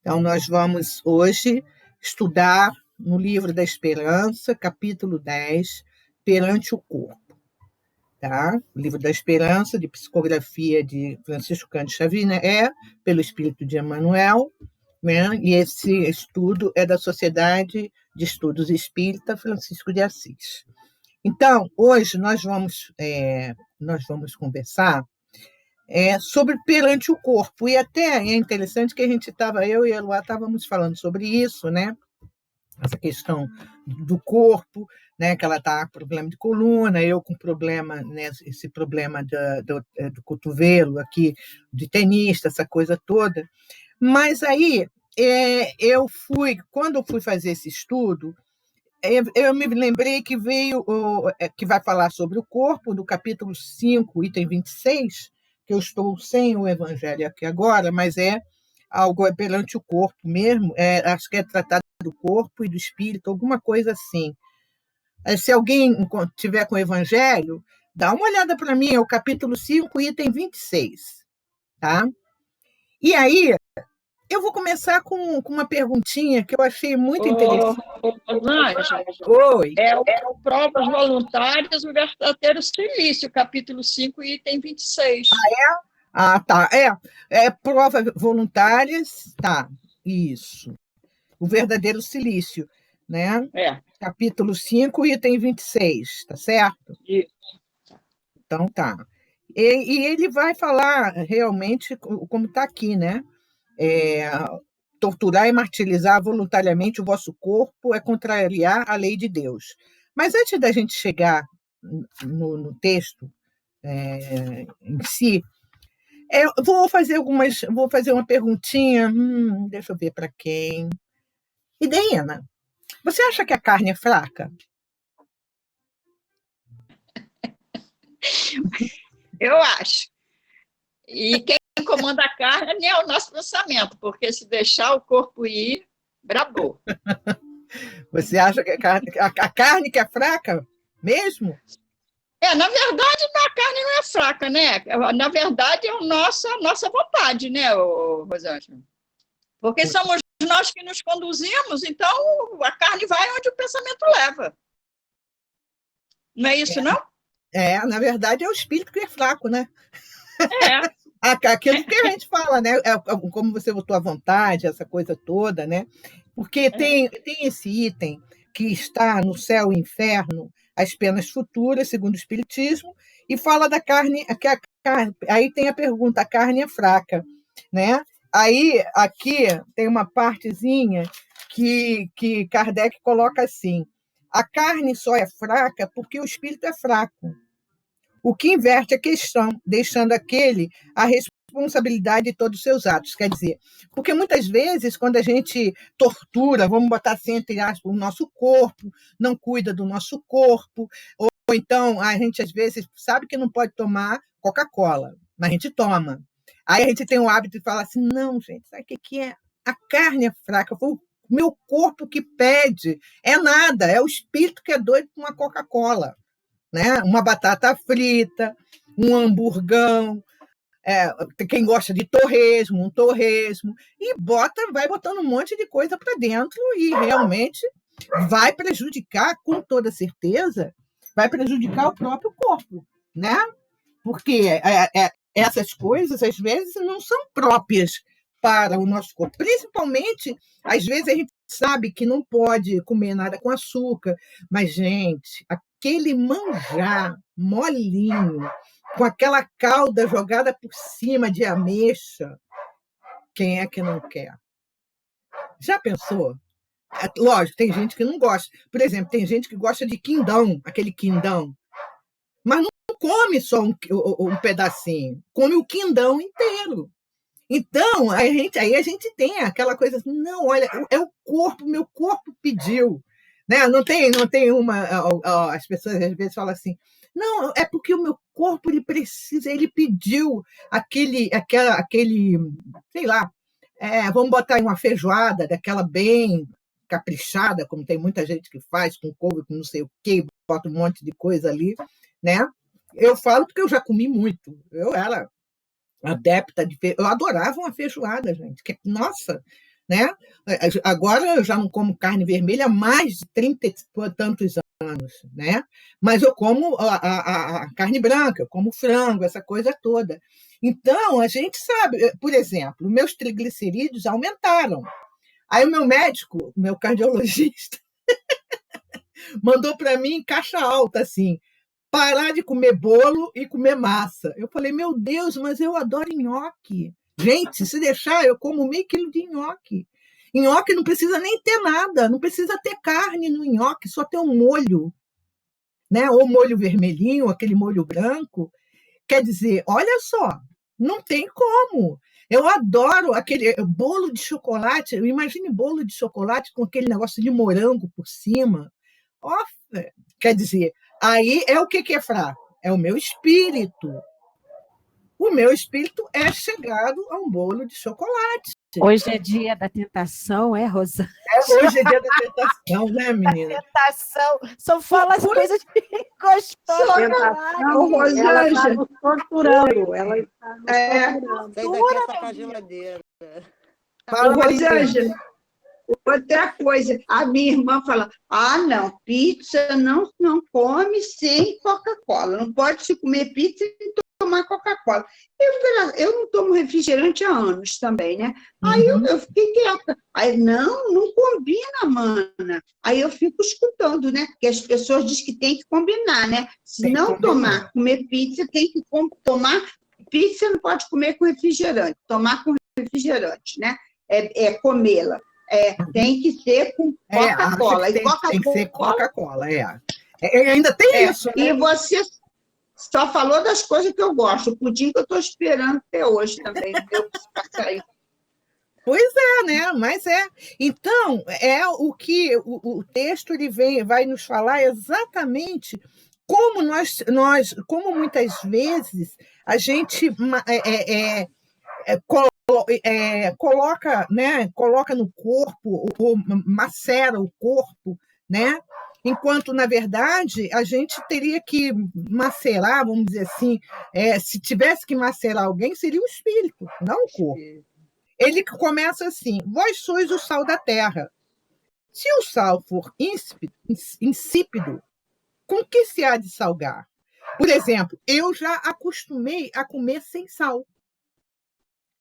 Então, nós vamos hoje estudar no Livro da Esperança, capítulo 10, Perante o Corpo. Tá? O Livro da Esperança, de psicografia de Francisco Cândido Xavier, pelo Espírito de Emmanuel, né? E esse estudo é da Sociedade de Estudos Espírita Francisco de Assis. Então, hoje nós vamos conversar sobre perante o corpo. E até é interessante que eu e a Eloá estávamos falando sobre isso, né? Essa questão do corpo, né? Que ela está com problema de coluna, eu com problema, né? Esse problema do cotovelo aqui, de tenista, essa coisa toda. Mas aí, quando eu fui fazer esse estudo, eu me lembrei que que vai falar sobre o corpo, do capítulo 5, item 26, que eu estou sem o evangelho aqui agora, mas é algo perante o corpo mesmo, acho que é tratado do corpo e do espírito, alguma coisa assim. Se alguém tiver com o evangelho, dá uma olhada para mim, é o capítulo 5, item 26. Tá? E aí, eu vou começar com uma perguntinha que eu achei muito interessante. Rosângela, Oi. o Provas Voluntárias, o Verdadeiro Silício, capítulo 5, item 26. Tá. Provas voluntárias, tá. Isso. O Verdadeiro Silício, né? Capítulo 5, item 26, tá certo? Isso. Então, tá. E ele vai falar realmente como está aqui, né? Torturar e martirizar voluntariamente o vosso corpo é contrariar a lei de Deus. Mas antes da gente chegar no texto em si, vou fazer uma perguntinha. Deixa eu ver para quem. Ideana, você acha que a carne é fraca? Eu acho. E quem comanda a carne é o nosso pensamento, porque se deixar o corpo ir, brabou. Você acha que a carne que é fraca mesmo? Na verdade, a carne não é fraca, né? Na verdade, é a nossa vontade, né, Rosângela? Porque somos nós que nos conduzimos, então a carne vai onde o pensamento leva. Não é isso, não? Na verdade, é o espírito que é fraco, né? É. Aquilo que a gente fala, né? Como você botou à vontade, essa coisa toda, né? Porque tem esse item que está no céu e inferno, as penas futuras, segundo o Espiritismo, e fala da carne, aí tem a pergunta, a carne é fraca, né? Aí, aqui, tem uma partezinha que Kardec coloca assim, a carne só é fraca porque o espírito é fraco, o que inverte a questão, deixando aquele a responsabilidade de todos os seus atos. Quer dizer, porque muitas vezes, quando a gente tortura, vamos botar assim, entre aspas, o nosso corpo, não cuida do nosso corpo, ou então a gente, às vezes, sabe que não pode tomar Coca-Cola, mas a gente toma. Aí a gente tem o hábito de falar assim, não, gente, sabe o que é? A carne é fraca, foi o meu corpo que pede. É nada, é o espírito que é doido com uma Coca-Cola. Né? Uma batata frita, um hamburgão, quem gosta de torresmo, um torresmo, e vai botando um monte de coisa para dentro e realmente vai prejudicar, com toda certeza, vai prejudicar o próprio corpo, né? Porque essas coisas, às vezes, não são próprias para o nosso corpo. Principalmente, às vezes, a gente sabe que não pode comer nada com açúcar, mas, gente, aquele manjar molinho, com aquela calda jogada por cima de ameixa, quem é que não quer? Já pensou? Lógico, tem gente que não gosta. Por exemplo, tem gente que gosta de quindão, aquele quindão, mas não come só um pedacinho, come o quindão inteiro. Então, aí a gente tem aquela coisa assim, não, olha, é o corpo, meu corpo pediu. Né? Não tem uma. As pessoas às vezes falam assim, não, é porque o meu corpo ele precisa, ele pediu aquele, sei lá, vamos botar aí uma feijoada daquela bem caprichada, como tem muita gente que faz, com couve, com não sei o quê, bota um monte de coisa ali, né? Eu falo porque eu já comi muito. Eu era adepta eu adorava uma feijoada, gente. Nossa, né? Agora eu já não como carne vermelha há mais de 30 e tantos anos, né? Mas eu como a carne branca, eu como frango, essa coisa toda. Então, a gente sabe, por exemplo, meus triglicerídeos aumentaram. Aí o meu médico, o meu cardiologista, mandou para mim em caixa alta, assim, parar de comer bolo e comer massa. Eu falei, meu Deus, mas eu adoro nhoque. Gente, se deixar, eu como meio quilo de nhoque. Nhoque não precisa nem ter nada, não precisa ter carne no nhoque, só ter um molho, né? Ou molho vermelhinho, aquele molho branco. Quer dizer, olha só, não tem como. Eu adoro aquele bolo de chocolate. Imagine bolo de chocolate com aquele negócio de morango por cima. Nossa, quer dizer, aí é o que é fraco? É o meu espírito. O meu espírito é chegado a um bolo de chocolate. Hoje é dia da tentação, Rosângela? Hoje é dia da tentação, né, menina? Tentação. Só fala as coisas gostosas. Ela está nos torturando. Ela está nos torturando. Sai daqui, essa com a geladeira. Rosângela, outra coisa, a minha irmã fala, não, pizza não come sem Coca-Cola, não pode se comer pizza e tomar Coca-Cola. Eu não tomo refrigerante há anos também, né? Aí eu fiquei quieta. Aí, não combina, mana. Aí eu fico escutando, né? Porque as pessoas dizem que tem que combinar, né? Se não comer pizza, tem que tomar pizza, não pode comer com refrigerante, tomar com refrigerante, né? Comê-la. Tem que ser com Coca-Cola. Tem que ser Coca-Cola, ainda tem isso, né? E você só falou das coisas que eu gosto. O pudim que eu estou esperando até hoje também. Deu para sair. Pois é, né? Mas é. Então, é o que o texto ele vai nos falar exatamente como como muitas vezes a gente coloca, né, coloca no corpo, ou macera o corpo, né? Enquanto, na verdade, a gente teria que macerar, vamos dizer assim, se tivesse que macerar alguém, seria o espírito, não o corpo. Ele começa assim: vós sois o sal da terra. Se o sal for insípido, com que se há de salgar? Por exemplo, eu já acostumei a comer sem sal.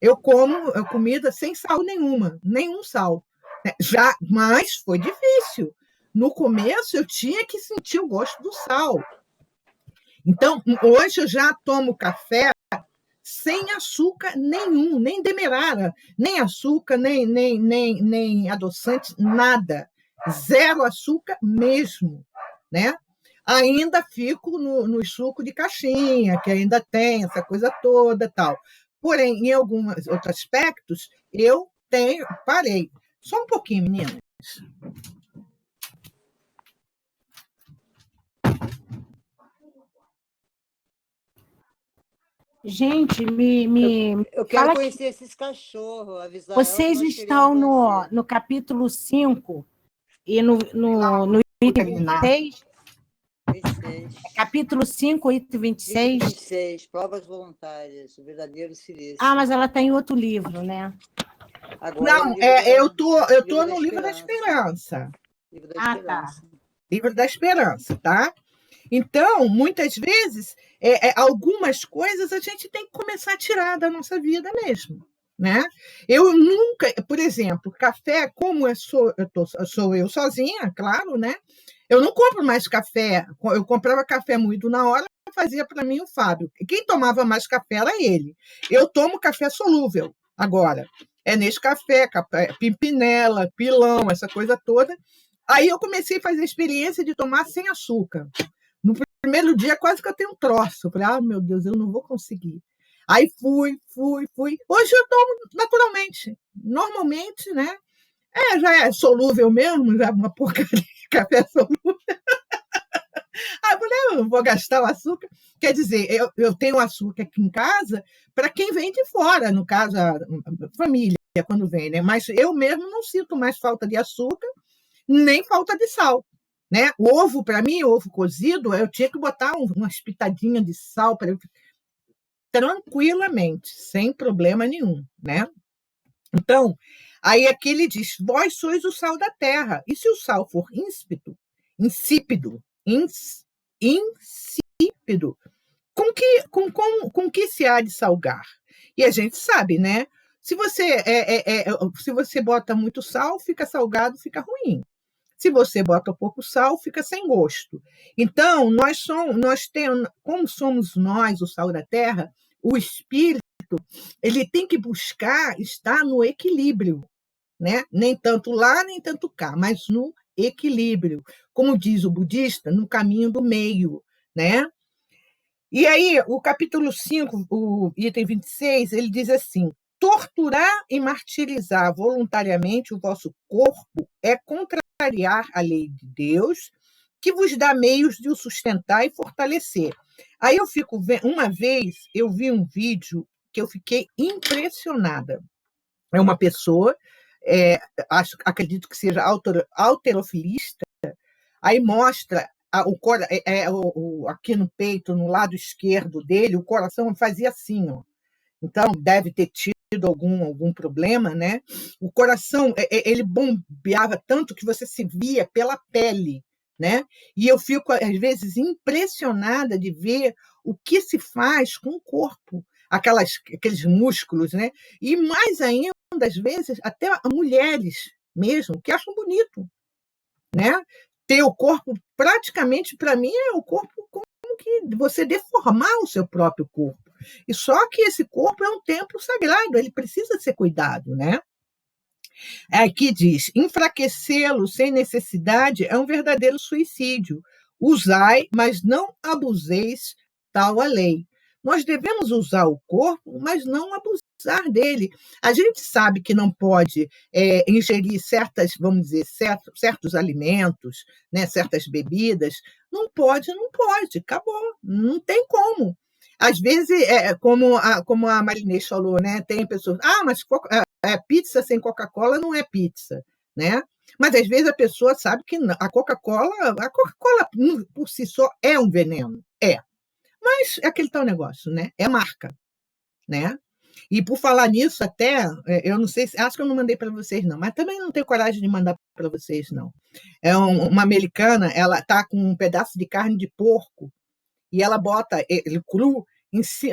Eu como comida sem sal nenhum sal. Mas foi difícil. No começo, eu tinha que sentir o gosto do sal. Então, hoje eu já tomo café sem açúcar nenhum, nem demerara, nem açúcar, nem adoçante, nada. Zero açúcar mesmo, né? Ainda fico no suco de caixinha, que ainda tem essa coisa toda, tal. Porém, em alguns outros aspectos, eu parei. Só um pouquinho, meninas. Gente, Eu quero fala conhecer esses cachorros, avisar vocês ela que nós estão queremos conhecer. no capítulo 5 e no item 26? 26. Capítulo 5, item 26. 26, provas voluntárias, o verdadeiro silêncio. Mas ela está em outro livro, né? Agora Não, eu tô no Livro da Esperança. Livro da Esperança. Tá. Livro da Esperança, tá? Então, muitas vezes, algumas coisas a gente tem que começar a tirar da nossa vida mesmo, né? Eu nunca, por exemplo, café, como sou eu sozinha, claro, né? Eu não compro mais café. Eu comprava café moído na hora, fazia para mim o Fábio. Quem tomava mais café era ele. Eu tomo café solúvel agora. É Nescafé, Pimpinela, Pilão, essa coisa toda. Aí eu comecei a fazer a experiência de tomar sem açúcar. No primeiro dia, quase que eu tenho um troço. Eu falei, meu Deus, eu não vou conseguir. Aí fui. Hoje eu tomo naturalmente. Normalmente, né? Já é solúvel mesmo, já é uma porcaria, café solúvel. Aí eu falei, eu não vou gastar o açúcar. Quer dizer, eu tenho açúcar aqui em casa para quem vem de fora, no caso, a família, quando vem, né? Mas eu mesmo não sinto mais falta de açúcar, nem falta de sal. Né? Ovo, para mim, ovo cozido, eu tinha que botar umas pitadinhas de sal para tranquilamente, sem problema nenhum, né? Então, aí aqui ele diz: vós sois o sal da terra. E se o sal for insípido, insípido, com que se há de salgar? E a gente sabe, né? Se você bota muito sal, fica salgado, fica ruim. Se você bota pouco sal, fica sem gosto. Então, como somos nós o sal da terra, o espírito, ele tem que buscar estar no equilíbrio, né? Nem tanto lá, nem tanto cá, mas no equilíbrio. Como diz o budista, no caminho do meio, né? E aí, o capítulo 5, o item 26, ele diz assim: torturar e martirizar voluntariamente o vosso corpo é contrariar a lei de Deus, que vos dá meios de o sustentar e fortalecer. Aí uma vez eu vi um vídeo que eu fiquei impressionada. É uma pessoa, acredito que seja halterofilista, aí mostra aqui no peito, no lado esquerdo dele, o coração fazia assim, ó. Então, deve ter tido algum problema, né? O coração, ele bombeava tanto que você se via pela pele, né? E eu fico, às vezes, impressionada de ver o que se faz com o corpo, aqueles músculos, né? E mais ainda, às vezes, até mulheres mesmo, que acham bonito, né? Ter o corpo, praticamente, para mim, é o corpo como que você deformar o seu próprio corpo. E só que esse corpo é um templo sagrado, ele precisa ser cuidado, né? Aqui diz: enfraquecê-lo sem necessidade é um verdadeiro suicídio. Usai, mas não abuseis tal a lei. Nós devemos usar o corpo, mas não abusar dele. A gente sabe que não pode ingerir vamos dizer, certos alimentos, né, certas bebidas. Não pode, acabou. Não tem como. Às vezes, como a Marinês falou, né, tem pessoas, mas pizza sem Coca-Cola não é pizza, né? Mas às vezes a pessoa sabe que a Coca-Cola por si só é um veneno, mas é aquele tal negócio, né? É marca, né? E por falar nisso, até eu não sei, acho que eu não mandei para vocês não, mas também não tenho coragem de mandar para vocês não. É uma americana, ela tá com um pedaço de carne de porco e ela bota ele cru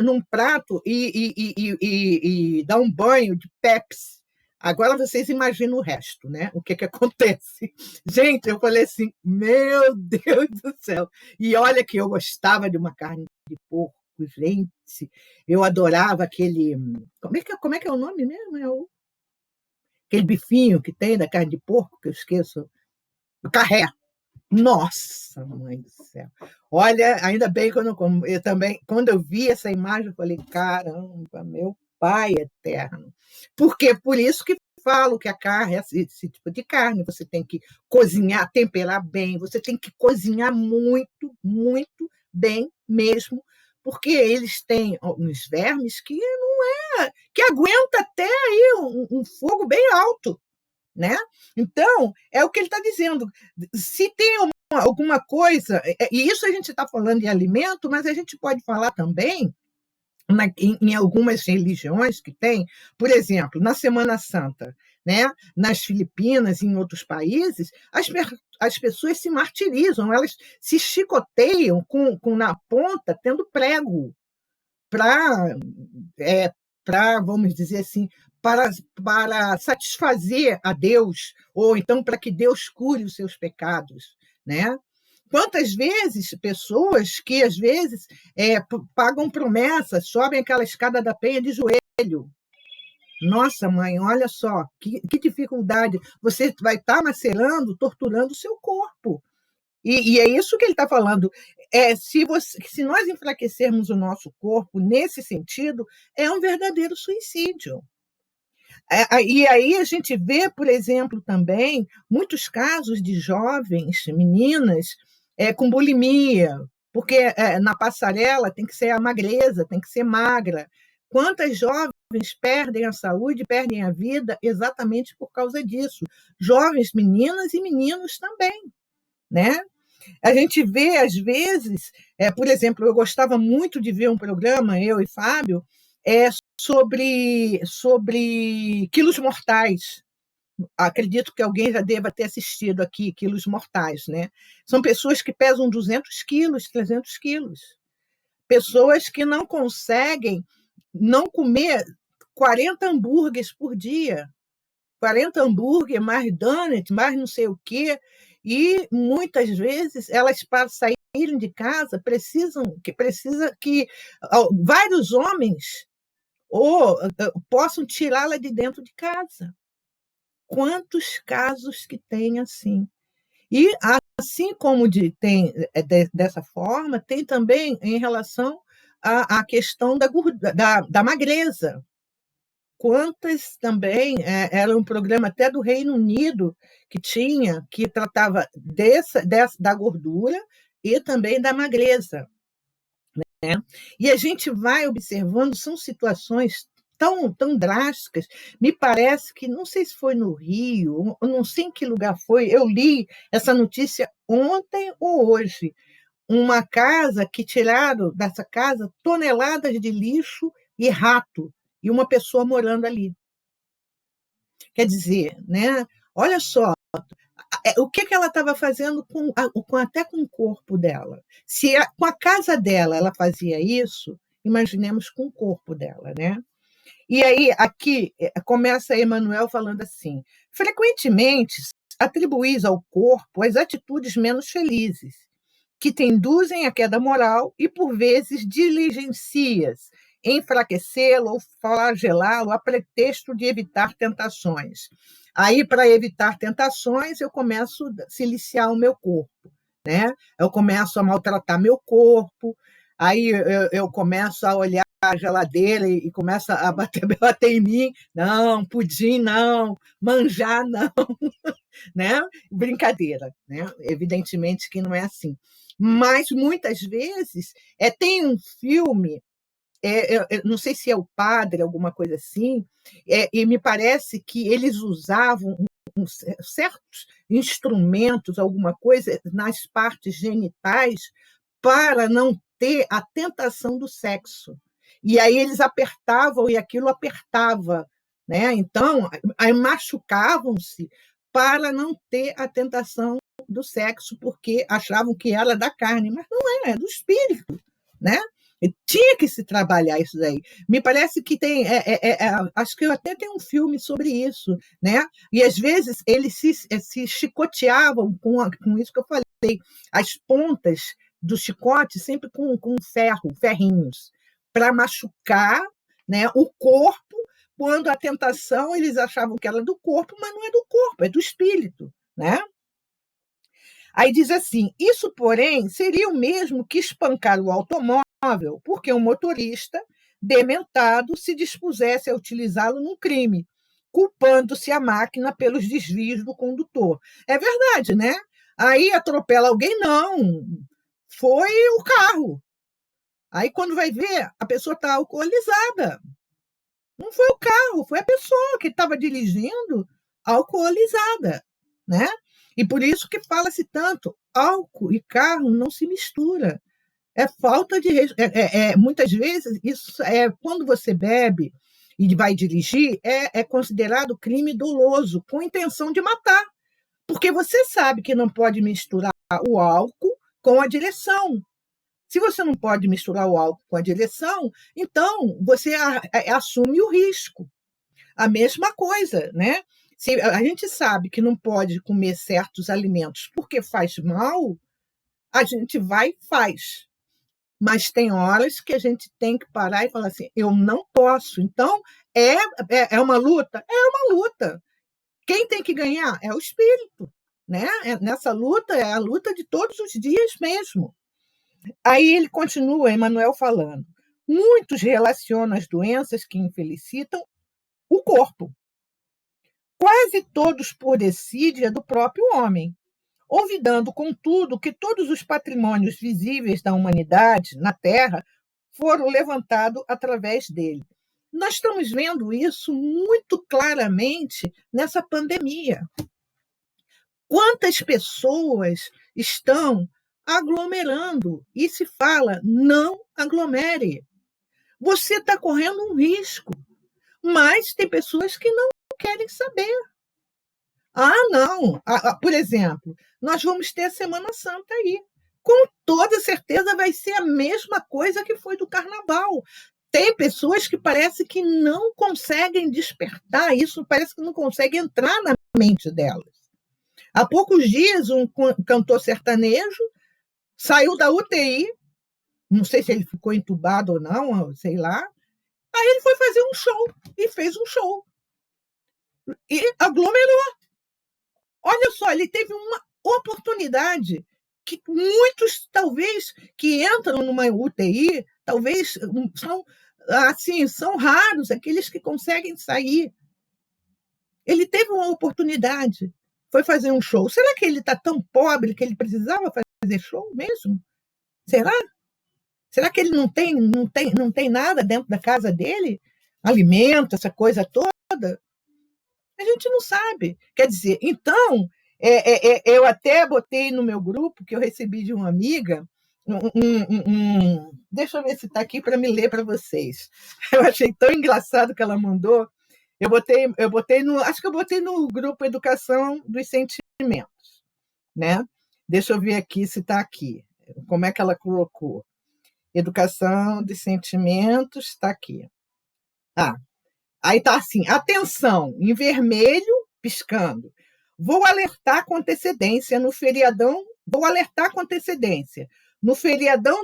num prato e dá um banho de Pepsi. Agora vocês imaginam o resto, né? O que acontece? Gente, eu falei assim, meu Deus do céu. E olha que eu gostava de uma carne de porco, gente. Eu adorava aquele... Como é que é o nome mesmo? Aquele bifinho que tem da carne de porco, que eu esqueço. O carré. Nossa, mãe do céu. Olha, ainda bem que eu também, quando eu vi essa imagem, eu falei, caramba, meu Pai eterno. Porque por isso que falo que a carne, esse tipo de carne, você tem que cozinhar, temperar bem, você tem que cozinhar muito, muito bem mesmo, porque eles têm uns vermes que que aguenta até aí um fogo bem alto, né? Então, é o que ele está dizendo. Se tem alguma coisa, e isso a gente está falando de alimento, mas a gente pode falar também em algumas religiões que tem, por exemplo, na Semana Santa, né? Nas Filipinas e em outros países, as pessoas se martirizam, elas se chicoteiam na ponta, tendo prego, vamos dizer assim, para satisfazer a Deus, ou então para que Deus cure os seus pecados, né? Quantas vezes pessoas que, às vezes, pagam promessas, sobem aquela escada da penha de joelho. Nossa, mãe, olha só, que dificuldade. Você vai estar macerando, torturando o seu corpo. E é isso que ele está falando. Se nós enfraquecermos o nosso corpo nesse sentido, é um verdadeiro suicídio. E aí a gente vê, por exemplo, também muitos casos de jovens, meninas, com bulimia, porque na passarela tem que ser a magreza, tem que ser magra. Quantas jovens perdem a saúde, perdem a vida exatamente por causa disso? Jovens, meninas e meninos também, né? A gente vê, às vezes, por exemplo, eu gostava muito de ver um programa, eu e Fábio, sobre Quilos Mortais. Acredito que alguém já deva ter assistido aqui Quilos Mortais, né? São pessoas que pesam 200 quilos, 300 quilos. Pessoas que não conseguem não comer 40 hambúrgueres por dia. 40 hambúrguer, mais donut, mais não sei o quê. E muitas vezes elas, para saírem de casa, precisa que vários homens possam tirá-la de dentro de casa. Quantos casos que tem assim? E assim como tem dessa forma, tem também em relação à questão da magreza. Quantas também, era um programa até do Reino Unido que tratava da gordura e também da magreza, né? E a gente vai observando, são situações tão drásticas. Me parece que, não sei se foi no Rio, eu não sei em que lugar foi, eu li essa notícia ontem ou hoje, uma casa que tiraram dessa casa toneladas de lixo e rato, e uma pessoa morando ali. Quer dizer, né? Olha só, o que ela estava fazendo até com o corpo dela. Se com a casa dela ela fazia isso, imaginemos com o corpo dela, né? E aí, aqui, começa Emmanuel falando assim: frequentemente atribuís ao corpo as atitudes menos felizes, que te induzem à queda moral e, por vezes, diligencias enfraquecê-lo ou flagelá-lo a pretexto de evitar tentações. Aí, para evitar tentações, eu começo a siliciar o meu corpo, né? Eu começo a maltratar meu corpo, aí eu começo a olhar a geladeira e começa a bater em mim. Não, pudim não, manjar não, né? Brincadeira, né? Evidentemente que não é assim. Mas, muitas vezes, tem um filme, eu não sei se é O Padre, alguma coisa assim, e me parece que eles usavam certos instrumentos, alguma coisa, nas partes genitais para não ter a tentação do sexo. E aí eles apertavam e aquilo apertava, né? Então, aí machucavam-se para não ter a tentação do sexo, porque achavam que era da carne, mas não é do espírito, né? E tinha que se trabalhar isso daí. Me parece que tem, acho que eu até tenho um filme sobre isso, né? E às vezes eles se chicoteavam com isso que eu falei, as pontas do chicote sempre com ferrinhos, para machucar, né, o corpo, quando a tentação eles achavam que era do corpo, mas não é do corpo, é do espírito, né? Aí diz assim: isso, porém, seria o mesmo que espancar o automóvel, porque o motorista, dementado, se dispusesse a utilizá-lo num crime, culpando-se a máquina pelos desvios do condutor. É verdade, né? Aí atropela alguém, não. Foi o carro. Aí, quando vai ver, a pessoa está alcoolizada. Não foi o carro, foi a pessoa que estava dirigindo alcoolizada, né? E por isso que fala-se tanto, álcool e carro não se mistura. É falta de... muitas vezes, isso quando você bebe e vai dirigir, é considerado crime doloso, com intenção de matar. Porque você sabe que não pode misturar o álcool com a direção. Se você não pode misturar o álcool com a direção, então você assume o risco. A mesma coisa, né? Se a gente sabe que não pode comer certos alimentos porque faz mal, a gente vai e faz. Mas tem horas que a gente tem que parar e falar assim: eu não posso. Então, é uma luta? É uma luta. Quem tem que ganhar é o espírito, né? Nessa luta, é a luta de todos os dias mesmo. Aí ele continua, Emmanuel, falando: muitos relacionam as doenças que infelicitam o corpo. Quase todos por decídia do próprio homem, olvidando, contudo, que todos os patrimônios visíveis da humanidade na Terra foram levantados através dele. Nós estamos vendo isso muito claramente nessa pandemia. Quantas pessoas estão aglomerando? E se fala, não aglomere. você está correndo um risco. Mas tem pessoas que não querem saber. Não. Por exemplo, nós vamos ter a Semana Santa aí. Com toda certeza vai ser a mesma coisa que foi do Carnaval. Tem pessoas que parece que não conseguem despertar isso, parece que não consegue entrar na mente delas. Há poucos dias, um cantor sertanejo saiu da UTI, não sei se ele ficou entubado ou não, sei lá. Aí ele foi fazer um show e fez um show. E aglomerou. Olha só, ele teve uma oportunidade que muitos, talvez, que entram numa UTI, talvez são raros aqueles que conseguem sair. Ele teve uma oportunidade, foi fazer um show. Será que ele está tão pobre que ele precisava fazer show mesmo? Será? Será que ele não tem nada dentro da casa dele? Alimento, essa coisa toda? A gente não sabe. Quer dizer, então, eu até botei no meu grupo, que eu recebi de uma amiga, deixa eu ver se está aqui para me ler para vocês. Eu achei tão engraçado que ela mandou. Acho que eu botei no grupo Educação dos Sentimentos, né? Deixa eu ver aqui se está aqui. Como é que ela colocou? Educação dos Sentimentos, está aqui. Aí está assim, atenção, em vermelho, piscando. Vou alertar com antecedência no feriadão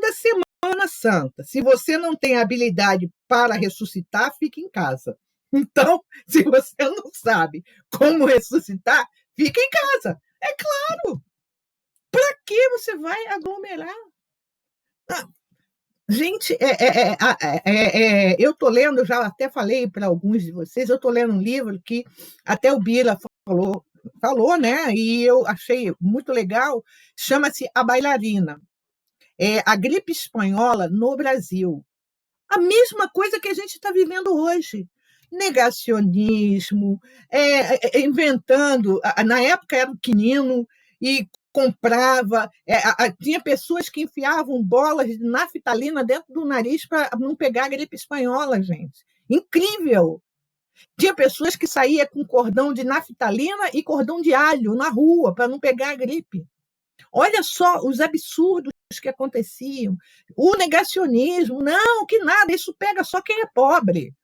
da Semana Santa. Se você não tem habilidade para ressuscitar, fique em casa. Então, se você não sabe como ressuscitar, fique em casa. É claro. Para que você vai aglomerar? Gente, eu estou lendo, eu já até falei para alguns de vocês, eu estou lendo um livro que até o Bira falou, né? E eu achei muito legal, chama-se A Bailarina. A gripe espanhola no Brasil. A mesma coisa que a gente está vivendo hoje. Negacionismo, inventando. Na época era o quinino, e comprava. Tinha pessoas que enfiavam bolas de naftalina dentro do nariz para não pegar a gripe espanhola, gente. Incrível! Tinha pessoas que saíam com cordão de naftalina e cordão de alho na rua para não pegar a gripe. Olha só os absurdos que aconteciam. O negacionismo, não, que nada, isso pega só quem é pobre.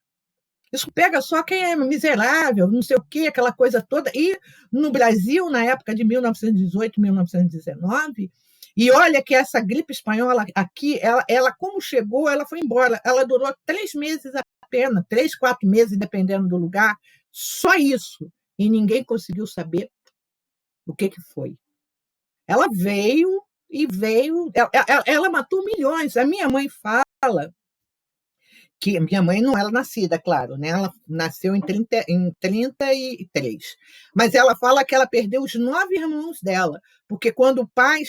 Isso pega só quem é miserável, não sei o quê, aquela coisa toda. E no Brasil, na época de 1918, 1919, e olha que essa gripe espanhola aqui, ela como chegou, ela foi embora. Ela durou 3 meses apenas, 3, 4 meses, dependendo do lugar. Só isso. E ninguém conseguiu saber o que foi. Ela veio e veio. Ela matou milhões. A minha mãe fala que minha mãe não era nascida, claro, né? Ela nasceu em 33. Mas ela fala que ela perdeu os 9 irmãos dela, porque quando o pai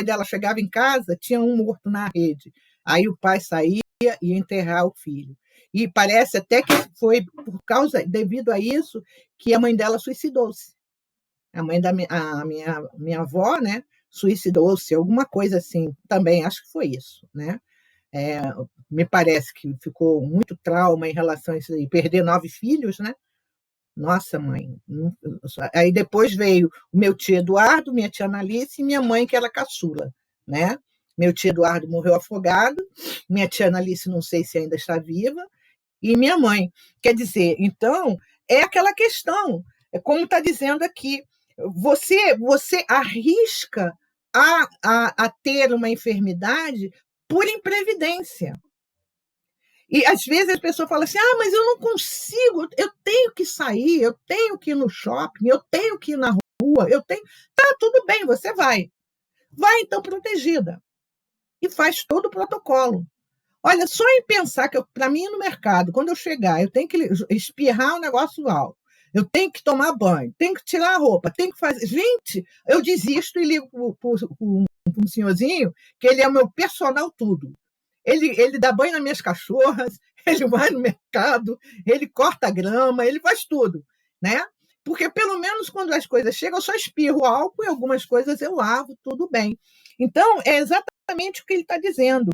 dela chegava em casa, tinha um morto na rede. Aí o pai saía e ia enterrar o filho. E parece até que foi devido a isso, que a mãe dela suicidou-se. A mãe da minha avó, né, suicidou-se, alguma coisa assim, também acho que foi isso, né? Me parece que ficou muito trauma em relação a isso aí, perder 9 filhos, né? Nossa, mãe. Aí depois veio o meu tio Eduardo, minha tia Analice e minha mãe, que era caçula, né? Meu tio Eduardo morreu afogado, minha tia Analice não sei se ainda está viva, e minha mãe. Quer dizer, então, é aquela questão, como está dizendo aqui, você arrisca a ter uma enfermidade por imprevidência. E às vezes a pessoa fala assim, mas eu não consigo, eu tenho que sair, eu tenho que ir no shopping, eu tenho que ir na rua, Tá, tudo bem, você vai. Vai, então, protegida. E faz todo o protocolo. Olha, só em pensar que, para mim, no mercado, quando eu chegar, eu tenho que espirrar um negócio alto, eu tenho que tomar banho, tenho que tirar a roupa, tenho que fazer... Gente, eu desisto e ligo para um senhorzinho, que ele é o meu personal tudo. Ele dá banho nas minhas cachorras, ele vai no mercado, ele corta a grama, ele faz tudo, né? Porque, pelo menos, quando as coisas chegam, eu só espirro álcool e algumas coisas eu lavo, tudo bem. Então, é exatamente o que ele está dizendo.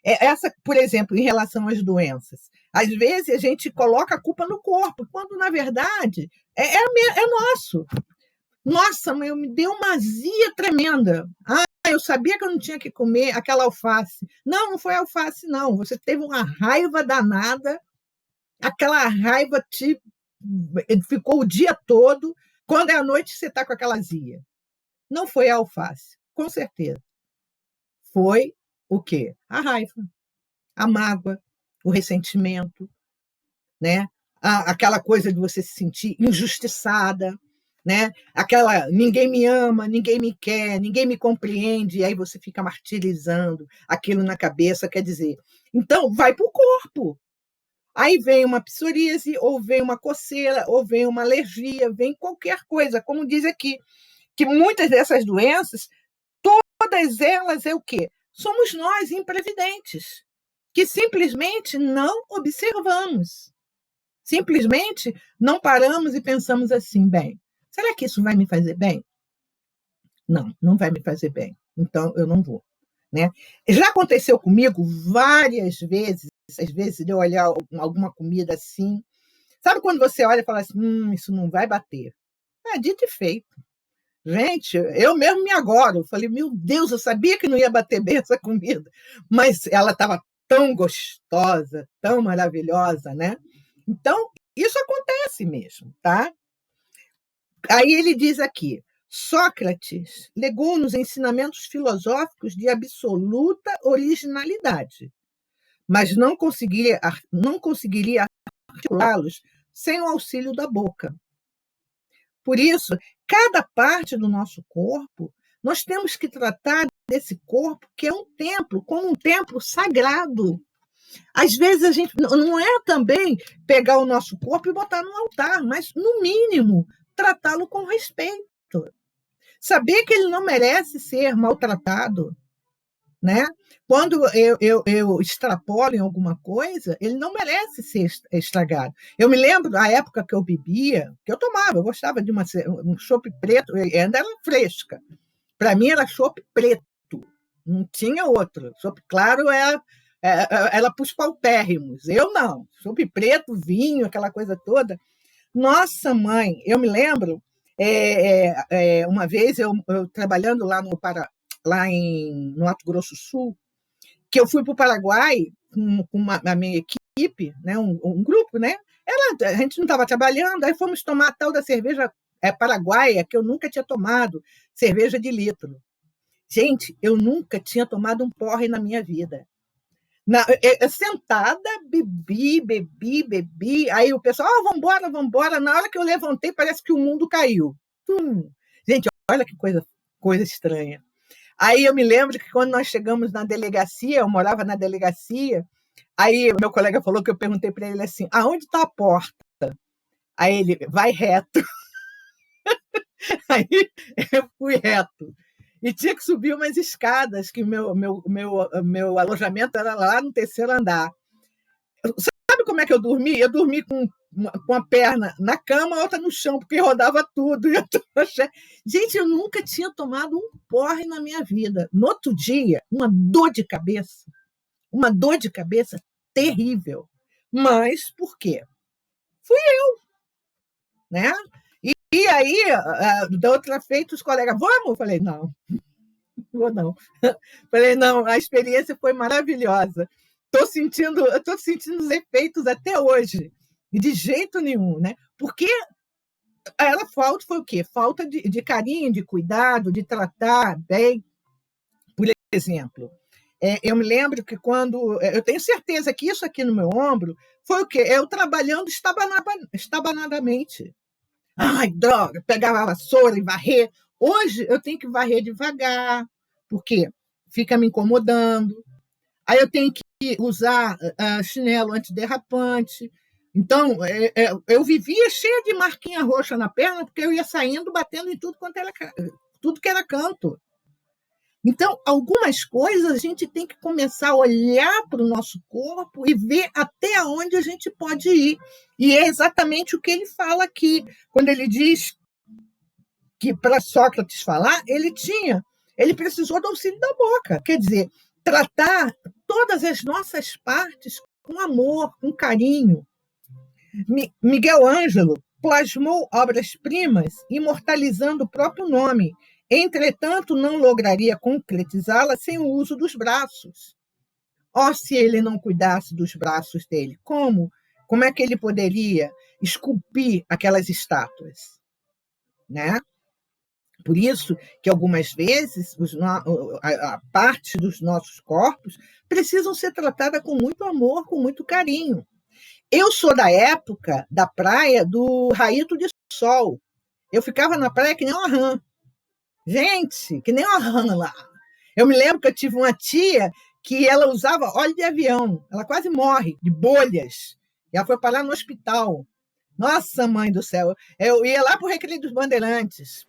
Essa, por exemplo, em relação às doenças. Às vezes a gente coloca a culpa no corpo, quando, na verdade, é nosso. Nossa, mãe, me deu uma azia tremenda. Eu sabia que eu não tinha que comer aquela alface. Não, não foi alface, não. Você teve uma raiva danada, aquela raiva ficou o dia todo. Quando é à noite, você está com aquela azia. Não foi a alface, com certeza. Foi o quê? A raiva, a mágoa, o ressentimento, né? Aquela coisa de você se sentir injustiçada, né? Aquela ninguém me ama, ninguém me quer, ninguém me compreende, e aí você fica martirizando aquilo na cabeça, quer dizer. Então, vai para o corpo. Aí vem uma psoríase, ou vem uma coceira, ou vem uma alergia, vem qualquer coisa, como diz aqui, que muitas dessas doenças, todas elas é o quê? Somos nós, imprevidentes, que simplesmente não observamos. Simplesmente não paramos e pensamos assim, bem, será que isso vai me fazer bem? Não, não vai me fazer bem. Então, eu não vou. Né? Já aconteceu comigo várias vezes, às vezes, de eu olhar alguma comida assim. Sabe quando você olha e fala assim, isso não vai bater? Dito e feito. Gente, eu mesmo me agoro. Eu falei, meu Deus, eu sabia que não ia bater bem essa comida. Mas ela estava tão gostosa, tão maravilhosa, né? Então, isso acontece mesmo, tá? Aí ele diz aqui, Sócrates legou-nos ensinamentos filosóficos de absoluta originalidade, mas não conseguiria articulá-los sem o auxílio da boca. Por isso, cada parte do nosso corpo, nós temos que tratar desse corpo, que é um templo, como um templo sagrado. Às vezes a gente não é também pegar o nosso corpo e botar no altar, mas, no mínimo, tratá-lo com respeito. Saber que ele não merece ser maltratado, né? Quando eu extrapolo em alguma coisa, ele não merece ser estragado. Eu me lembro da época que eu bebia, que eu tomava, eu gostava de um chopp preto, ainda era fresca. Para mim era chopp preto, não tinha outro. Chopp claro era para os paupérrimos. Eu não. Chopp preto, vinho, aquela coisa toda. Nossa, mãe, eu me lembro, uma vez eu trabalhando lá no Mato Grosso do Sul, que eu fui para o Paraguai com a minha equipe, né, um grupo, né? A gente não estava trabalhando, aí fomos tomar a tal da cerveja paraguaia, que eu nunca tinha tomado, cerveja de litro. Gente, eu nunca tinha tomado um porre na minha vida. Sentada, bebi, aí o pessoal, vambora. Na hora que eu levantei, parece que o mundo caiu. Gente, olha que coisa estranha. Aí eu me lembro que quando nós chegamos na delegacia, eu morava na delegacia, aí meu colega falou que eu perguntei para ele assim, aonde está a porta? Aí ele, vai reto. Aí eu fui reto. E tinha que subir umas escadas, que meu alojamento era lá no 3º andar. Sabe como é que eu dormi? Eu dormi com a perna na cama, a outra no chão, porque rodava tudo. Gente, eu nunca tinha tomado um porre na minha vida. No outro dia, uma dor de cabeça terrível. Mas por quê? Fui eu, né? E aí, da outra feita, os colegas, vamos? Eu falei, não, vou não. Falei, não, a experiência foi maravilhosa. Estou sentindo os efeitos até hoje. E de jeito nenhum, né? Porque foi o quê? Falta de carinho, de cuidado, de tratar bem. Por exemplo, eu me lembro que quando... Eu tenho certeza que isso aqui no meu ombro foi o quê? Eu trabalhando estabanadamente. Ai, droga, pegava a vassoura e varrer. Hoje eu tenho que varrer devagar, porque fica me incomodando. Aí eu tenho que usar chinelo antiderrapante. Então, eu vivia cheia de marquinha roxa na perna, porque eu ia saindo, batendo em tudo que era canto. Então, algumas coisas a gente tem que começar a olhar para o nosso corpo e ver até onde a gente pode ir. E é exatamente o que ele fala aqui, quando ele diz que para Sócrates falar, ele precisou do auxílio da boca. Quer dizer, tratar todas as nossas partes com amor, com carinho. Miguel Ângelo plasmou obras-primas imortalizando o próprio nome. Entretanto, não lograria concretizá-la sem o uso dos braços. Se ele não cuidasse dos braços dele, como? Como é que ele poderia esculpir aquelas estátuas? Né? Por isso que algumas vezes a parte dos nossos corpos precisam ser tratada com muito amor, com muito carinho. Eu sou da época da praia do Raito de Sol. Eu ficava na praia que nem uma rã. Gente, que nem uma rã lá. Eu me lembro que eu tive uma tia que ela usava óleo de avião. Ela quase morre de bolhas. E ela foi parar no hospital. Nossa, mãe do céu. Eu ia lá para o Recreio dos Bandeirantes.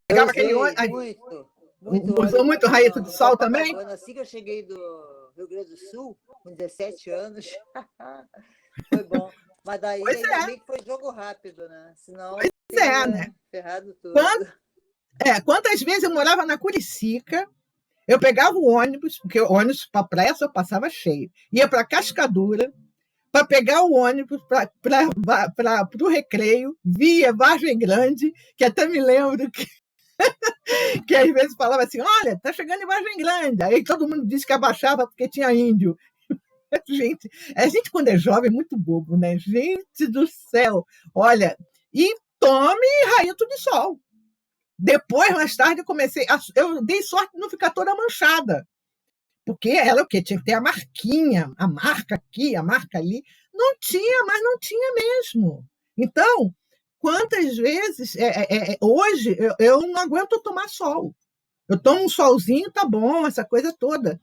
Pegava aquele óleo. Usou muito Raito de Sol também? Assim que eu cheguei do Rio Grande do Sul, com 17 anos, foi bom. Mas daí ainda bem que foi jogo rápido, né? Senão teria né? ferrado tudo. Quantas vezes eu morava na Curicica, eu pegava o ônibus, porque o ônibus para a praia só passava cheio, ia para Cascadura, para pegar o ônibus para o Recreio, via Vargem Grande, que até me lembro que às vezes falava assim, olha, está chegando em Vargem Grande. Aí todo mundo disse que abaixava porque tinha índio. Gente, a gente quando é jovem é muito bobo, né? Gente do céu. Olha, e tome Raito de Sol. Depois, mais tarde, eu dei sorte de não ficar toda manchada. Porque ela tinha que ter a marquinha, a marca aqui, a marca ali. Não tinha, mas não tinha mesmo. Então, quantas vezes... hoje, eu não aguento tomar sol. Eu tomo um solzinho, tá bom, essa coisa toda.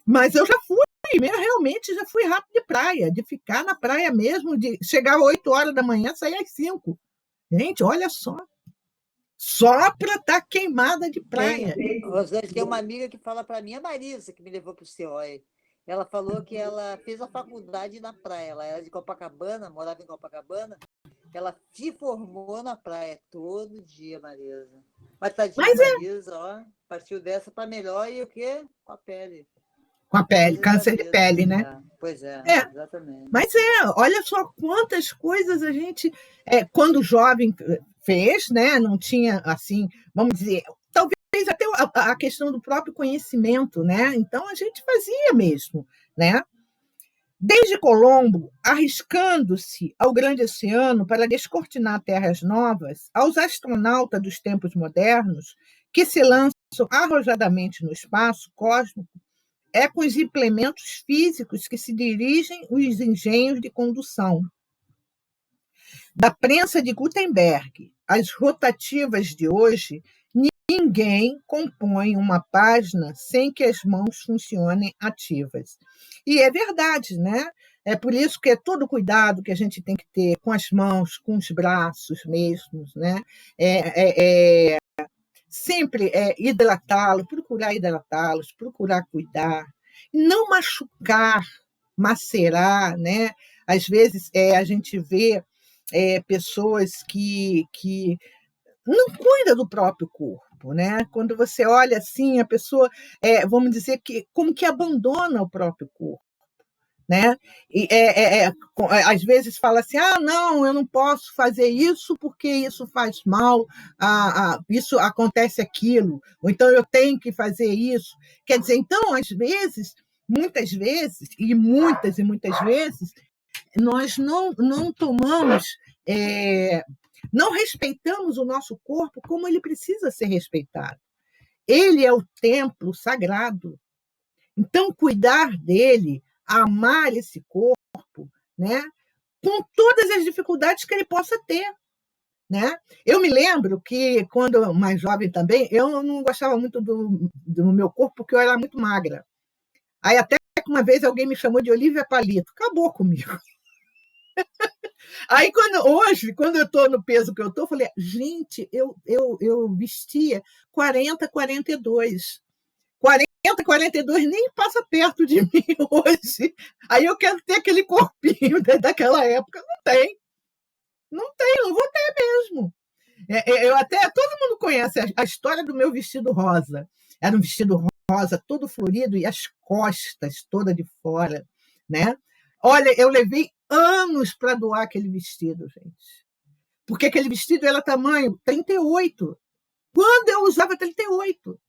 Mas eu já fui, realmente já fui rápido de praia, de ficar na praia mesmo, de chegar às 8 horas da manhã, sair às 5. Gente, olha só. Só para estar queimada de praia. Rosângela, tem uma amiga que fala para mim, a Marisa, que me levou para o CEOI. Ela falou que ela fez a faculdade na praia. Ela era de Copacabana, morava em Copacabana. Ela se formou na praia todo dia, Marisa. Mas tadinha, Marisa, ó, partiu dessa para melhor e o quê? Com a pele. Com a pele, câncer de pele, né? Pois é, exatamente. Mas olha só quantas coisas a gente, quando jovem, fez, né? Não tinha, assim, vamos dizer, talvez até a questão do próprio conhecimento, né? Então a gente fazia mesmo, né? Desde Colombo, arriscando-se ao grande oceano para descortinar terras novas, aos astronautas dos tempos modernos, que se lançam arrojadamente no espaço cósmico, é com os implementos físicos que se dirigem os engenhos de condução. Da prensa de Gutenberg às rotativas de hoje, ninguém compõe uma página sem que as mãos funcionem ativas. E é verdade, né? É por isso que é todo cuidado que a gente tem que ter com as mãos, com os braços mesmos, né? Sempre procurar hidratá-los, procurar cuidar, não machucar, macerar, né? Às vezes a gente vê pessoas que não cuidam do próprio corpo, né? Quando você olha assim, a pessoa, vamos dizer que como que abandona o próprio corpo, né? E às vezes fala assim, não, eu não posso fazer isso porque isso faz mal, isso acontece aquilo, ou então eu tenho que fazer isso. Quer dizer, então, às vezes, muitas vezes, e muitas vezes, nós não tomamos, não respeitamos o nosso corpo como ele precisa ser respeitado. Ele é o templo sagrado. Então, cuidar dele, amar esse corpo, né? Com todas as dificuldades que ele possa ter. Né? Eu me lembro que, quando mais jovem também, eu não gostava muito do meu corpo, porque eu era muito magra. Aí até que uma vez alguém me chamou de Olívia Palito. Acabou comigo. Aí, hoje, quando eu estou no peso que eu estou, eu falei, gente, eu vestia 40, 42. 40, 42 nem passa perto de mim hoje. Aí eu quero ter aquele corpinho daquela época. Não vou ter mesmo. Todo mundo conhece a história do meu vestido rosa. Era um vestido rosa todo florido e as costas toda de fora, né? Olha, eu levei anos para doar aquele vestido, gente. Porque aquele vestido era tamanho 38. Quando eu usava 38,